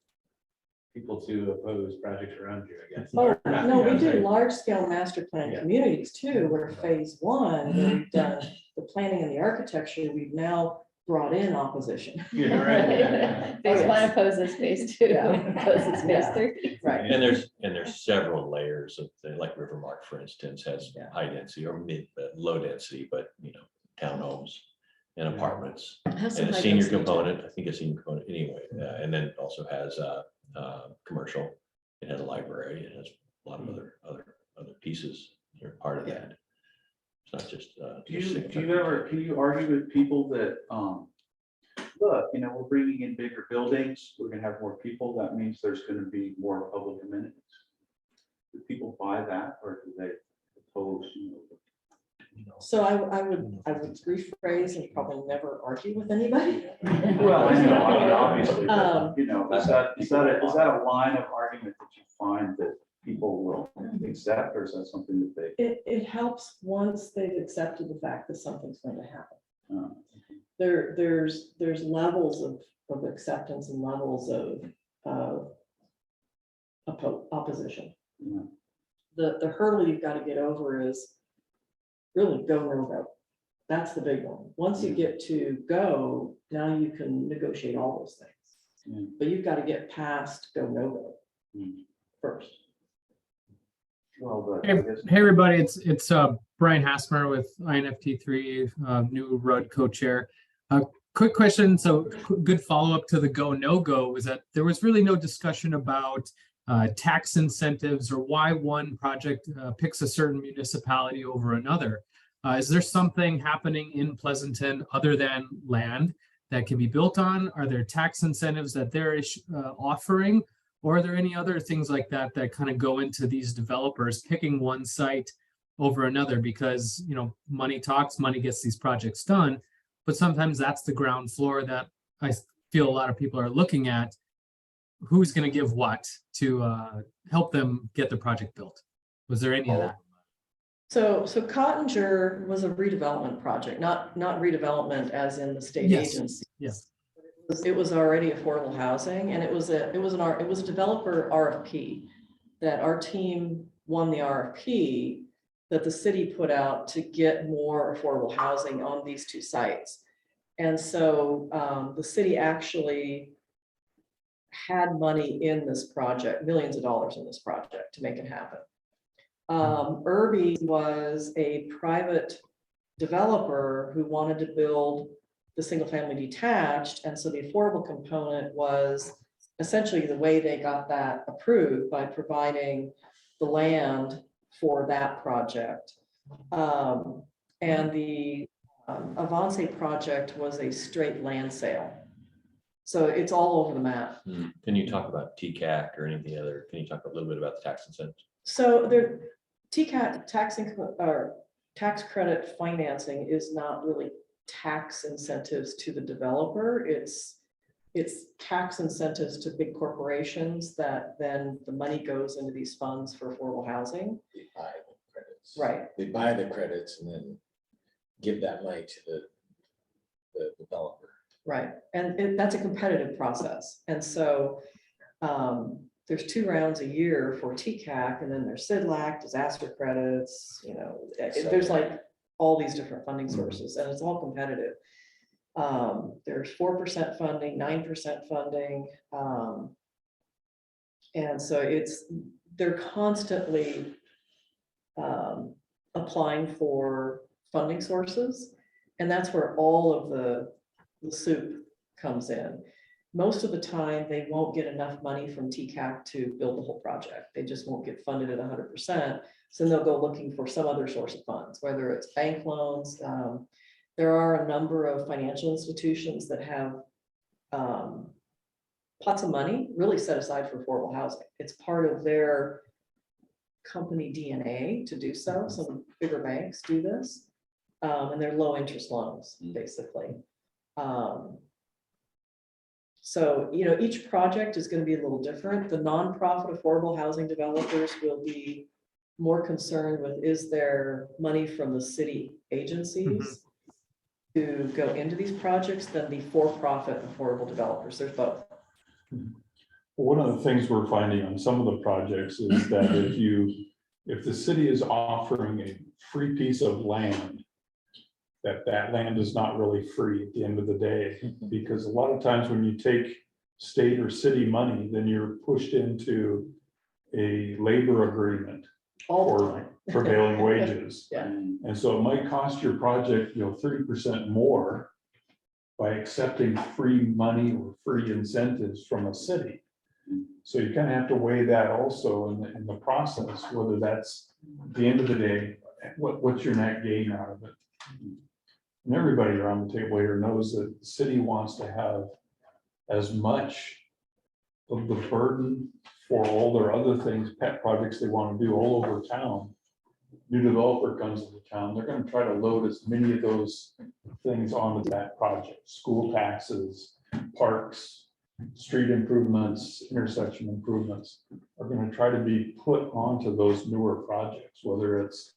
people to oppose projects around you, I guess. oh, Or not, no, we do sorry. large-scale master plan Yeah. communities too, where phase 1, where we've done the planning and the architecture, we've now brought in opposition. Yeah, right. Yeah. Phase 1 opposes phase 2, Yeah. opposes phase Yeah. 3. Right. And there's several layers of, like Livermore, for instance, has Yeah. high density or low density, but townhomes and apartments. Has some And a high senior density too. component, I think a senior component anyway, and then also has commercial, it has a library, it has a lot of other pieces are part of that. It's not just. Can you argue with people that, look, we're bringing in bigger buildings, we're gonna have more people, that means there's gonna be more public amenities? Do people buy that, or do they oppose, So I would rephrase and probably never argue with anybody. Well, I know, obviously, but, That's- is that a line of argument that you find that people will accept, or is that something that they? It helps once they've accepted the fact that something's going to happen. uh, There's levels of acceptance and levels of opposition. Yeah. The hurdle you've got to get over is really go, no go. That's the big one. Once you get to go, now you can negotiate all those things. Yeah. But you've got to get past go, no go Mm. first. Well, but Hey, I guess. hey, everybody, it's Brian Hasmer with INFT3, new road co-chair. Quick question, so good follow-up to the go, no-go was that there was really no discussion about tax incentives or why one project picks a certain municipality over another. Is there something happening in Pleasanton other than land that can be built on? Are there tax incentives that they're offering? Or are there any other things like that that kind of go into these developers picking one site over another? Because, money talks, money gets these projects done. But sometimes that's the ground floor that I feel a lot of people are looking at. Who's going to give what to help them get the project built? Was there any of that? So Cottinger was a redevelopment project, not redevelopment as in the state Yes. agency. Yes. It was already affordable housing, and it was a developer RFP that our team won the RFP that the city put out to get more affordable housing on these two sites. And so the city actually had money in this project, millions of dollars in this project to make it happen. Irby was a private developer who wanted to build the single family detached. And so the affordable component was essentially the way they got that approved by providing the land for that project. And the Avance project was a straight land sale. So it's all over the map. Can you talk about TCAC or anything other? Can you talk a little bit about the tax incentives? So there, TCAT tax credit financing is not really tax incentives to the developer. It's tax incentives to big corporations that then the money goes into these funds for affordable housing. They buy the credits. Right. They buy the credits and then give that money to the developer. Right. And that's a competitive process. And so there's 2 rounds a year for TCAC, and then there's SIDLAC, disaster credits, there's like all these different funding sources, and it's all competitive. There's 4% funding, 9% funding. And so they're constantly applying for funding sources. And that's where all of the soup comes in. Most of the time, they won't get enough money from TCAC to build the whole project. They just won't get funded at 100%. So they'll go looking for some other source of funds, whether it's bank loans. There are a number of financial institutions that have pots of money really set aside for affordable housing. It's part of their company DNA to do so. Some bigger banks do this, and they're low interest loans, basically. So, each project is going to be a little different. The nonprofit affordable housing developers will be more concerned with, is there money from the city agencies to go into these projects than the for-profit affordable developers. There's both. One of the things we're finding on some of the projects is that if the city is offering a free piece of land, that land is not really free at the end of the day, because a lot of times when you take state or city money, then you're pushed into a labor agreement All the for time. prevailing wages. Yeah. And so it might cost your project, 30% more by accepting free money or free incentives from a city. So you kind of have to weigh that also in the process, whether that's at the end of the day, what's your net gain out of it? And everybody around the table here knows that the city wants to have as much of the burden for all their other things, pet projects they want to do all over town. New developer comes into town, they're gonna try to load as many of those things onto that project. School taxes, parks, street improvements, intersection improvements are gonna try to be put onto those newer projects, whether it's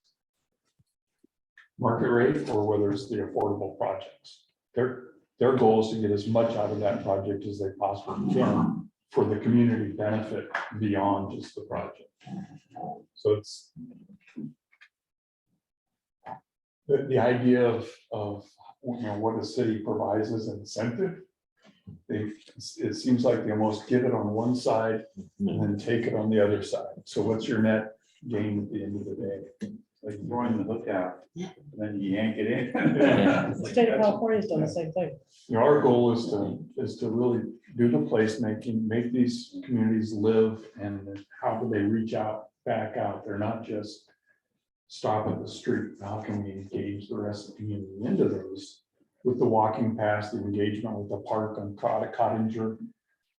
market rate or whether it's the affordable projects. Their goal is to get as much out of that project as they possibly can for the community benefit beyond just the project. So it's the idea of what the city provides as an incentive. It seems like they almost get it on one side and then take it on the other side. So what's your net gain at the end of the day? Like throwing the hook out, and then you yank it in. The state of California has done the same thing. Our goal is to really do the placemaking, make these communities live, and how do they reach out, back out? They're not just stop at the street. How can we engage the rest of the community into those with the walking paths, the engagement with the park on Cottinger?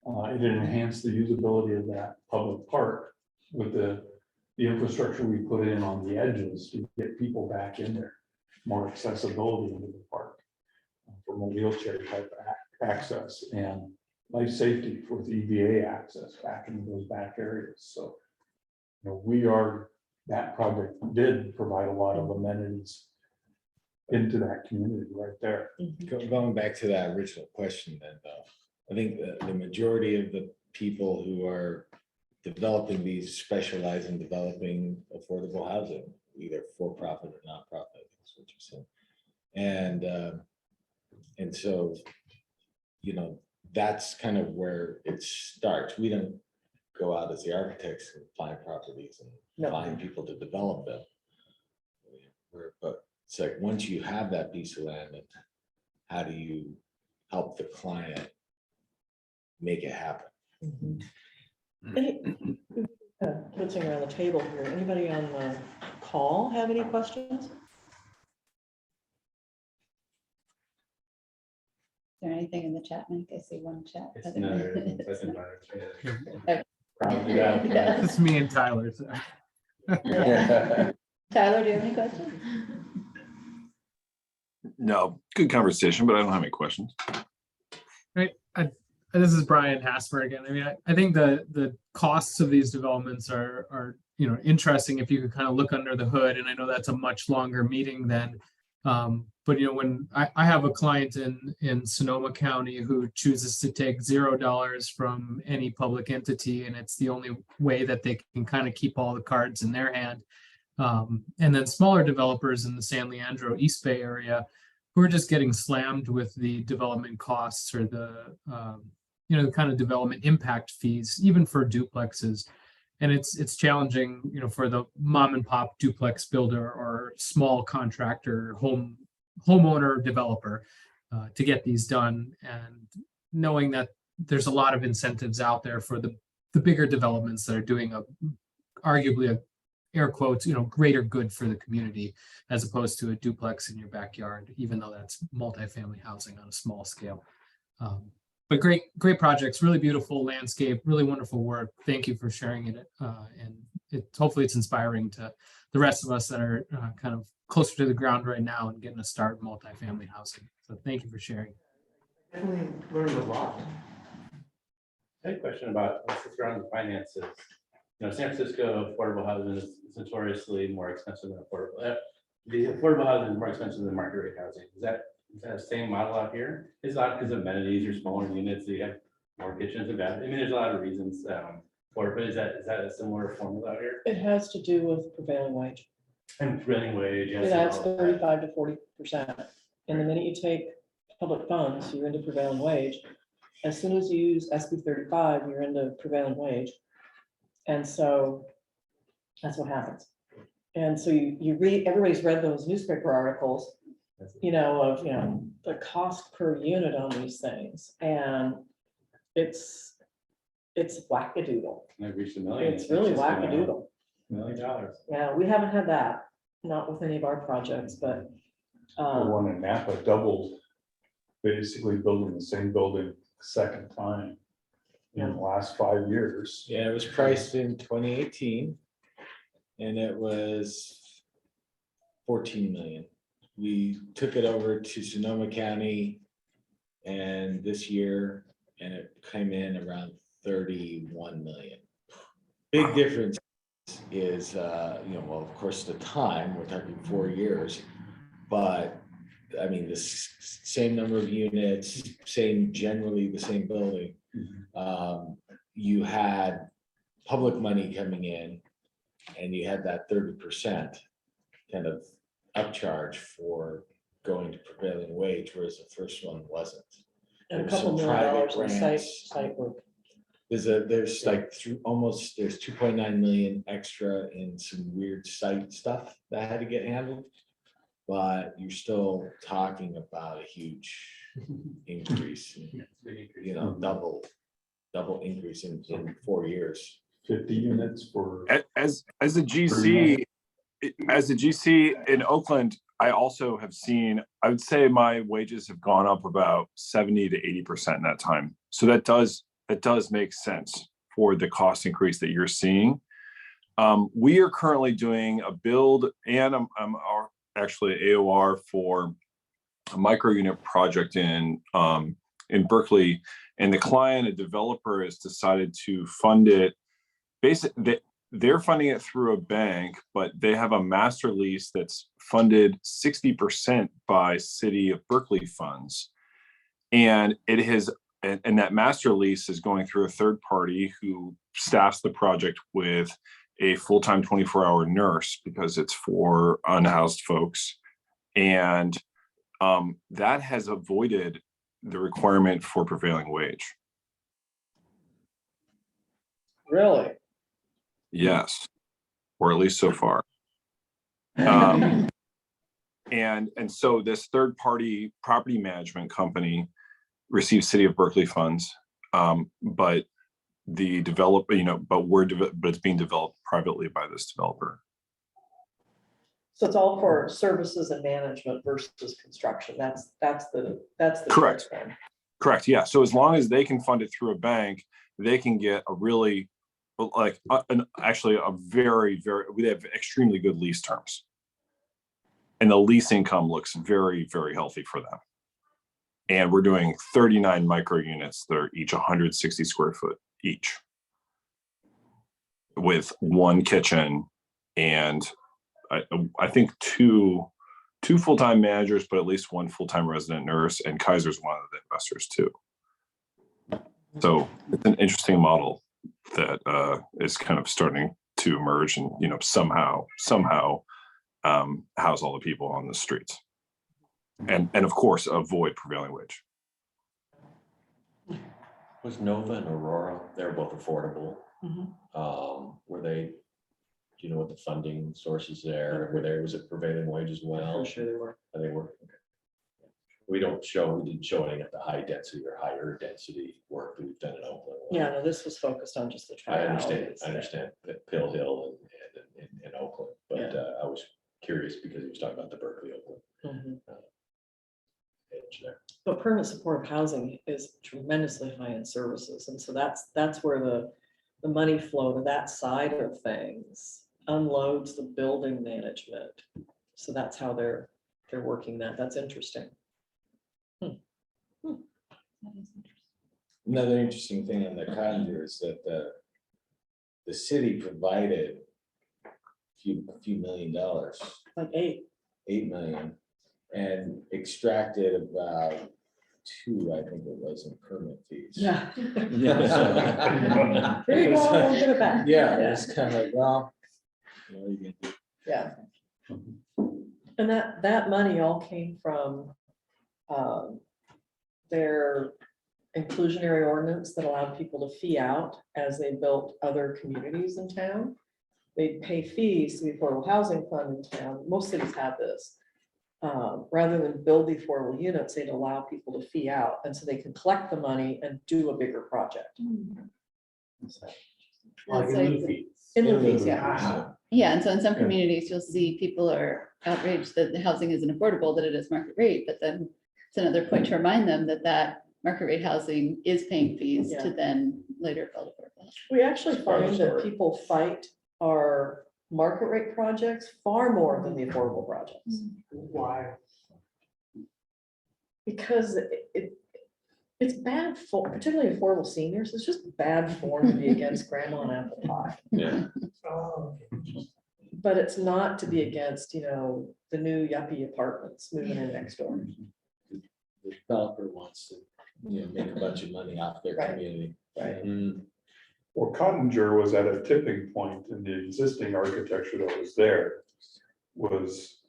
It enhanced the usability of that public park with the infrastructure we put in on the edges to get people back in there, more accessibility into the park from a wheelchair type access and life safety for the EVA access back into those back areas. So, that project did provide a lot of amenities into that community right there. Going back to that original question then, though, I think the majority of the people who are developing these specialize in developing affordable housing, either for profit or nonprofit, is what you're saying. And so, that's kind of where it starts. We don't go out as the architects and find properties and find people to develop them. But it's like, once you have that piece of land, how do you help the client make it happen? Blitzing around the table here. Anybody on the call have any questions? Is there anything in the chat, Mike? I see one chat. It's no, it doesn't matter. Okay. Yeah. It's me and Tyler. So. Tyler, do you have any questions? No, good conversation, but I don't have any questions. Right. This is Brian Hasper again. I mean, I think the costs of these developments are interesting if you could kind of look under the hood. And I know that's a much longer meeting than, but when I have a client in Sonoma County who chooses to take $0 from any public entity, and it's the only way that they can kind of keep all the cards in their hand. And then smaller developers in the San Leandro East Bay area who are just getting slammed with the development costs or the the kind of development impact fees, even for duplexes. And it's challenging, for the mom and pop duplex builder or small contractor, homeowner developer to get these done. And knowing that there's a lot of incentives out there for the bigger developments that are doing arguably a air quotes, greater good for the community, as opposed to a duplex in your backyard, even though that's multifamily housing on a small scale. But great projects, really beautiful landscape, really wonderful work. Thank you for sharing it. And hopefully it's inspiring to the rest of us that are kind of closer to the ground right now and getting a start in multifamily housing. So thank you for sharing. Definitely learned a lot. I had a question about around the finances. San Francisco affordable housing is notoriously more expensive than affordable. The affordable housing is more expensive than market rate housing. Is that the same model out here? It's not because amenities are smaller units, so you have more kitchens and bathrooms. I mean, there's a lot of reasons for it, but is that a similar formula out here? It has to do with prevailing wage. And prevailing wage, yes. It adds 35 to 40%. And the minute you take public funds, you're into prevailing wage. As soon as you use SB 35, you're into prevailing wage. And so that's what happens. And so you read, everybody's read those newspaper articles, of the cost per unit on these things. And it's wackadoodle. And I've reached $1 million. It's really wackadoodle. $1 Yeah, we haven't had that, not with any of our projects, but. The one in Napa doubled, basically building the same building a second time in the last 5 years. Yeah, it was priced in 2018. And it was 14 million. We took it over to Sonoma County and this year, and it came in around 31 million. Big difference is, well, of course, the time, we're talking 4 years, but I mean, the same number of units, generally the same building. You had public money coming in, and you had that 30% kind of upcharge for going to prevailing wage, whereas the first one wasn't. And a There's couple some million private dollars in grants. site work. There's like there's 2.9 million extra in some weird site stuff that had to get handled. But you're still talking about a huge increase, double increase in 4 years. 50 units for. As a GC in Oakland, I also have seen, I would say my wages have gone up about 70 to 80% in that time. So that does make sense for the cost increase that you're seeing. We are currently doing a build, and I'm actually AOR for a micro unit project in Berkeley, and the client, a developer, has decided to fund it. Basically, they're funding it through a bank, but they have a master lease that's funded 60% by City of Berkeley funds, and and that master lease is going through a third party who staffs the project with a full-time 24-hour nurse because it's for unhoused folks. And that has avoided the requirement for prevailing wage. Really? Yes, or at least so far. And so this third-party property management company receives City of Berkeley funds, but the developer, but it's being developed privately by this developer. So it's all for services and management versus construction. That's the Correct. difference. Correct. Yeah. So as long as they can fund it through a bank, they can get a really we have extremely good lease terms, and the lease income looks very, very healthy for them. And we're doing 39 micro units that are each 160 square foot each, with one kitchen and I think two full-time managers, but at least one full-time resident nurse, and Kaiser's one of the investors too. So it's an interesting model that is kind of starting to emerge, and somehow house all the people on the streets, and of course avoid prevailing wage. Was Nova and Aurora, they're both affordable. Were they, do you know what the funding sources there, was it prevailing wage as well? For sure they were. They were, okay. We didn't show any of the high density or higher density work that we've done in Oakland. Yeah, no, this was focused on just the I tri-houses. understand that Pill Hill and Oakland, but I was curious because he was talking about the Berkeley Oakland edge there. But permanent supportive housing is tremendously high in services, and so that's where the money flow to that side of things unloads the building management. So that's how they're working that. That's interesting. Another interesting thing on the Conjure is that the city provided a few $1 million, Like 8. 8 million, and extracted about 2, I think it was, in permit fees. Yeah. So- Here you go, we'll get it back. Yeah, it's kind of like, well, what are you gonna do? Yeah. And that money all came from their inclusionary ordinance that allowed people to fee out as they built other communities in town. They'd pay fees to the Affordable Housing Fund in town. Most cities have this. Rather than build the affordable units, they'd allow people to fee out, and so they can collect the money and do a bigger project. So, That's like In the In fees, lieu of yeah. fees, Yeah, and so in some Yeah. communities, you'll see people are outraged that the housing isn't affordable, that it is market rate, but then it's another point to remind them that that market rate housing is paying fees to Yeah. then later build affordable. We actually part of find the that story. people fight our market rate projects far more than the affordable projects. Why? Because it's bad for, particularly affordable seniors, it's just bad form to be against grandma and apple pie. Yeah. Oh, okay. But it's not to be against, you know, the new yuppie apartments moving in next door. The developer wants to, make a bunch of money off their Right. community. Right. Well, Cottinger was at a tipping point in the existing architecture that was there was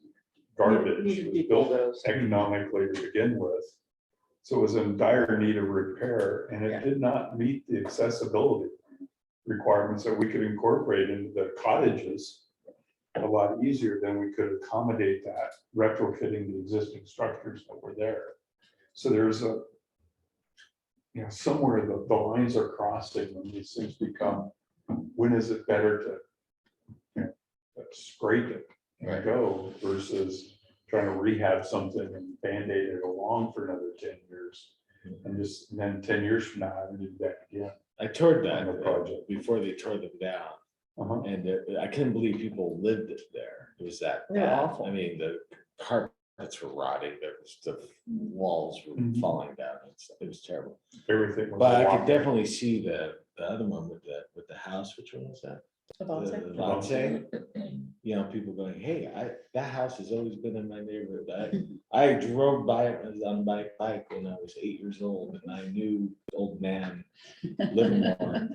garbage, Needed to it be was built bulldozed. economically to begin with. So it was in dire need of repair, and Yeah. it did not meet the accessibility requirements that we could incorporate into the cottages a lot easier than we could accommodate that retrofitting the existing structures that were there. So there's a, somewhere the lines are crossing when these things become, when is it better to, scrape it Right. and go versus trying to rehab something and Band-Aid it along for another 10 years. And then 10 years from now, I'm gonna do that again. I toured that On the project. before they tore them down, Uh-huh. and I couldn't believe people lived there. It was that They're bad. awful. I mean, the carpets were rotting, the walls were Mhm. falling down. It was terrible. Everything was. But I locked. could definitely see the other one with the house. Which one was that? Avance. The Avance. People going, hey, that house has always been in my neighborhood. I drove by it when I was on my bike when I was 8 years old, and I knew the old man Livermore.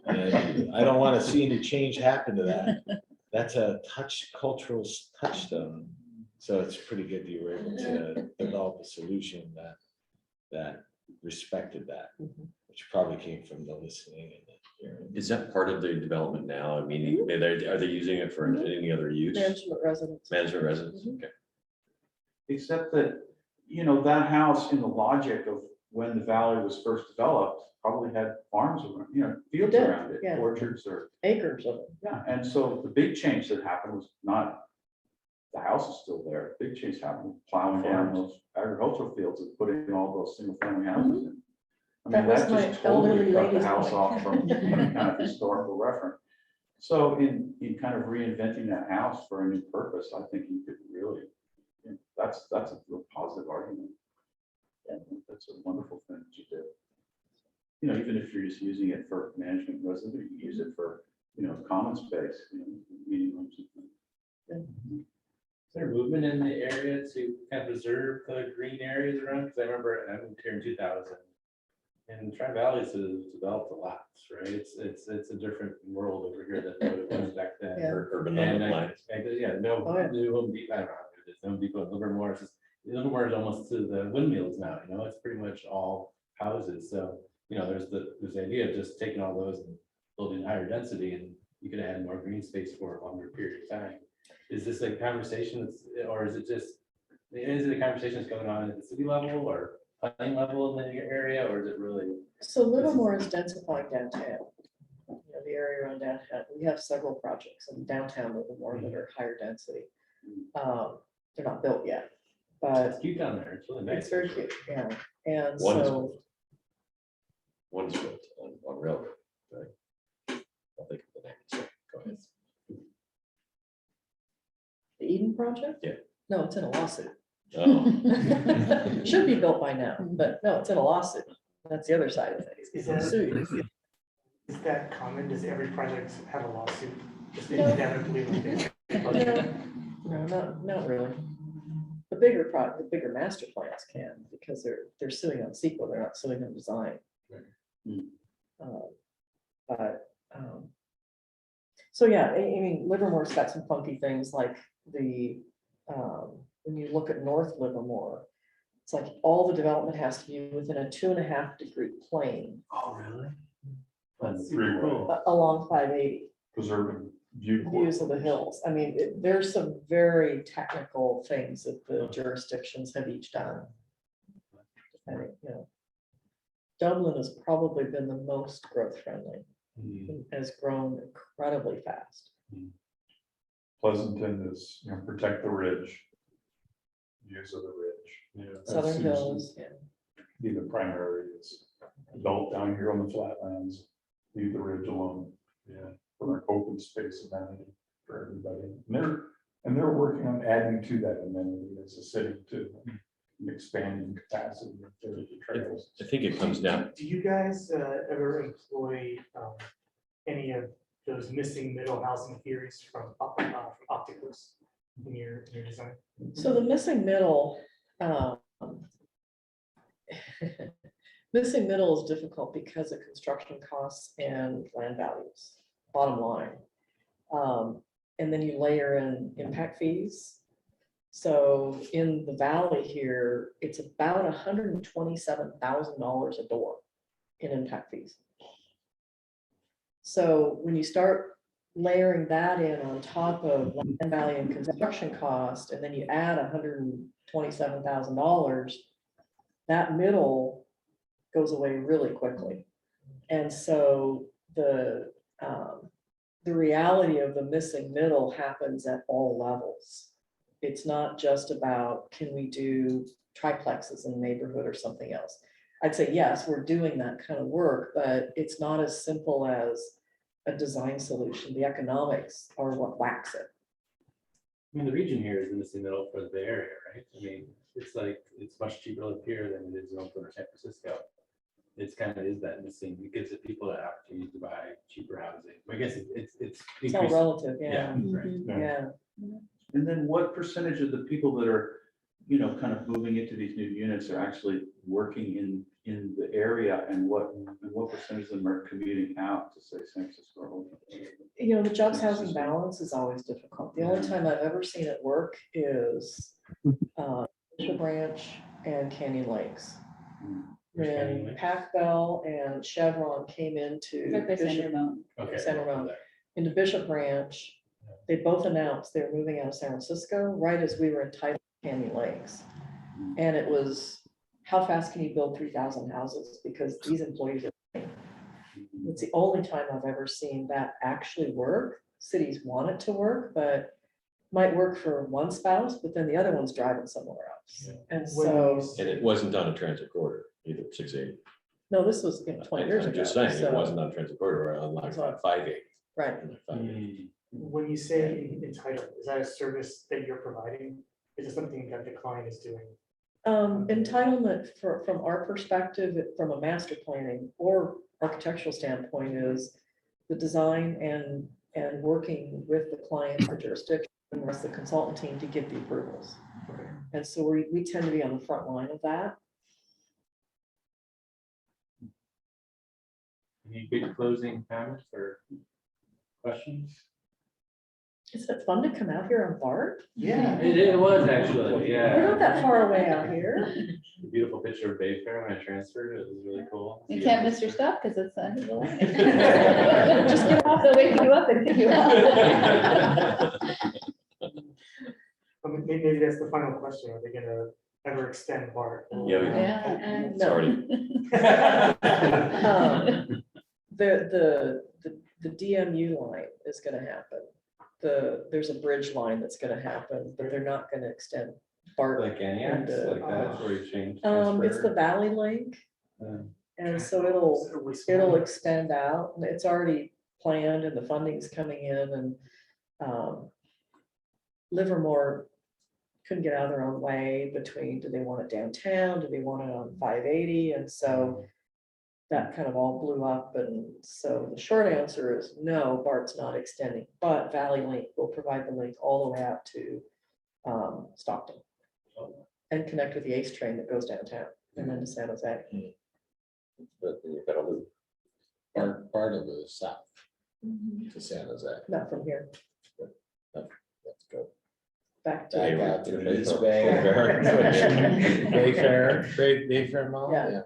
And I don't want to see any change happen to that. That's a cultural touchstone. So it's pretty good that you were able to develop a solution that respected that, which probably came from the listening and the hearing. Is that part of the development now? I mean, are they using it for any other use? Management residence. Management residence? Mhm. Okay. Except that, that house in the logic of when the valley was first developed, probably had farms around, fields It did, around it, yeah. orchards or, Acres of it. yeah. And so the big change that happened was not, the house is still there. Big change happened, plowing down those agricultural fields and putting all those single family houses in. I That mean, was that my just totally elderly cut the lady's house point. off from any kind of historical reference. So in kind of reinventing that house for a new purpose, I think you could really, that's a real positive argument. And that's a wonderful thing that you did. Even if you're just using it for management residence, you use it for, common space, meeting rooms. And things. Is there movement in the area to kind of preserve the green areas around? Because I remember I moved here in 2000. And Tri-Valley's has developed a lot, right? It's a different world over here than what it was back then. Yeah. Urban And development. no, Oh, yeah. new Home Depot, I don't know, there's Home Depot in Livermore, Livermore is almost to the windmills now, it's pretty much all houses, so, there's the idea of just taking all those and building higher density, and you could add more green space for a longer period of time. Is this a conversation or is it a conversation that's going on at the city level or planning level in the area, or is it really? So Livermore is densifying downtown. The area around downtown, we have several projects in downtown Livermore that are higher density. They're not built yet, but It's cute down there, it's really nice. it's very cute, yeah. And One is so, One is built on railroad, right? I'll think of the name. So, go ahead. the Eden project? Yeah. No, it's in a lawsuit. Oh. Should be built by now, but no, it's in a lawsuit. That's the other side of things. Is They'll sue you. that common? Does every project have a lawsuit? Just No. inevitably like they- No, not really. The bigger master plans can, because they're suing on sequel, they're not suing on design. But, so yeah, I mean, Livermore's got some funky things like when you look at North Livermore, it's like all the development has to be within a 2.5-degree plane Oh, really? That's pretty cool. along 580. Preserving viewport. Views of the hills. I mean, there's some very technical things that the jurisdictions have each done. Dublin has probably been the most growth friendly. has grown incredibly fast. Pleasanton is, protect the ridge. Views of the ridge. Yeah. Southern seems Hills, to yeah. Be the primary is adult down here on the flatlands, leave the ridge alone. Yeah, for an open space amenity for everybody. And they're working on adding to that amenity as a city too. And expanding capacity of the trails. I think it comes down, Do you guys ever employ any of those missing middle housing theories from Opticus in your design? So the missing middle, missing middle is difficult because of construction costs and land values, bottom line. And then you layer in impact fees. So in the valley here, it's about $127,000 a door in impact fees. So when you start layering that in on top of land value and construction cost, and then you add $127,000, that middle goes away really quickly. And so the reality of the missing middle happens at all levels. It's not just about, can we do triplexes in the neighborhood or something else? I'd say, yes, we're doing that kind of work, but it's not as simple as a design solution. The economics are what whacks it. I mean, the region here is in the same middle for the area, right? I mean, it's like, it's much cheaper to live here than it is in Oakland or San Francisco. It's kind of is that missing, it gives the people that opportunity to buy cheaper housing. I guess it's It's all increasing. relative, yeah, Right. yeah. And then what percentage of the people that are, kind of moving into these new units are actually working in the area, and what percentage of them are commuting out to, say, San Francisco? The jobs housing balance is always difficult. The only time I've ever seen it work is Bishop Ranch and Canyon Lakes. Where's Canyon When Lakes? Pac-Bell and Chevron came into Right by San Bishop, Ramon. Okay. San Ramon, into Bishop Ranch, they both announced they're moving out of San Francisco right as we were entitled to Canyon Lakes. And it was, how fast can you build 3,000 houses? Because these employees are. It's the only time I've ever seen that actually work. Cities want it to work, but might work for one spouse, but then the other one's driving somewhere else. And so, and it wasn't on a transit corridor either, 680. no, this was 20 years ago. I'm just saying, it so- wasn't on transit corridor, on like It's on- 580. Right. When you say entitled, is that a service that you're providing? Is it something that the client is doing? Entitlement from our perspective, from a master planning or architectural standpoint, is the design and working with the client, the jurisdiction, and with the consultant team to get the approvals. And so we tend to be on the front line of that. Any big closing comments or questions? Is it fun to come out here on BART? Yeah. It was actually, We're yeah. not that far away out here. The beautiful picture of Bayfair when I transferred, it was really cool. You can't miss your stop because it's the end of the line. Just get off. They'll wake you up and pick you up. Maybe that's the final question. Are they gonna ever extend BART? Yeah, we- Yeah. It's already, The DMU line is gonna happen. There's a bridge line that's gonna happen, but they're not gonna extend BART. Like Antioch, like that's where you changed. It's the Valley Link, and so it'll extend out. And it's already planned and the funding's coming in, and Livermore couldn't get out of their own way between, do they want it downtown? Do they want it on 580? And so that kind of all blew up. And so the short answer is no, BART's not extending, but Valley Link will provide the link all the way out to Stockton and connect with the ACE train that goes downtown and then to San Jose. but then you've got a loop. Part of it is south to San Jose. Not from here, Let's go. back to. Back out to the East Bayfair. Bay. Bayfair Mall, Yeah. yeah.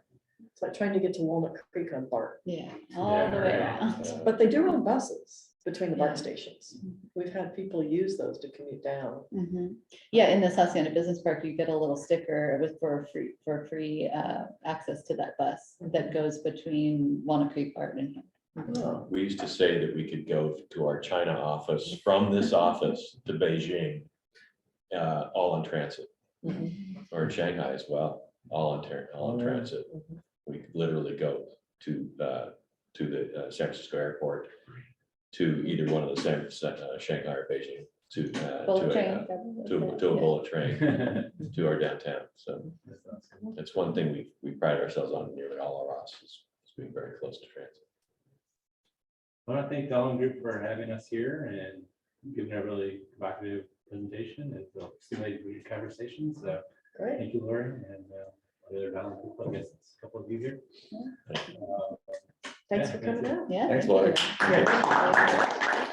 It's like trying to get to Walnut Creek on BART, Yeah, all the way around. but they do run buses between the Yeah. BART stations. We've had people use those to commute down. Mhm. Yeah, in the Hacienda Business Park, you get a little sticker with for free access to that bus that goes between Walnut Creek, BART, and Oh, We used to say that we could go to our China office from this office to Beijing, all in transit, mhm, or Shanghai as well, all in transit. mhm. We could literally go to the San Francisco airport, to either one of the Shanghai or Beijing, Bullet train, to a bullet train to our downtown. So it's one thing we pride ourselves on nearly all our offices, is being very close to transit. I want to thank Dahlin Group for having us here and giving a really provocative presentation and stimulated good conversation. So Great. thank you, Lori, and other Dahlin Group, I guess it's a couple of you here. Thanks Yeah, for coming out. Yeah. Thanks, thank Lori. you. Yeah.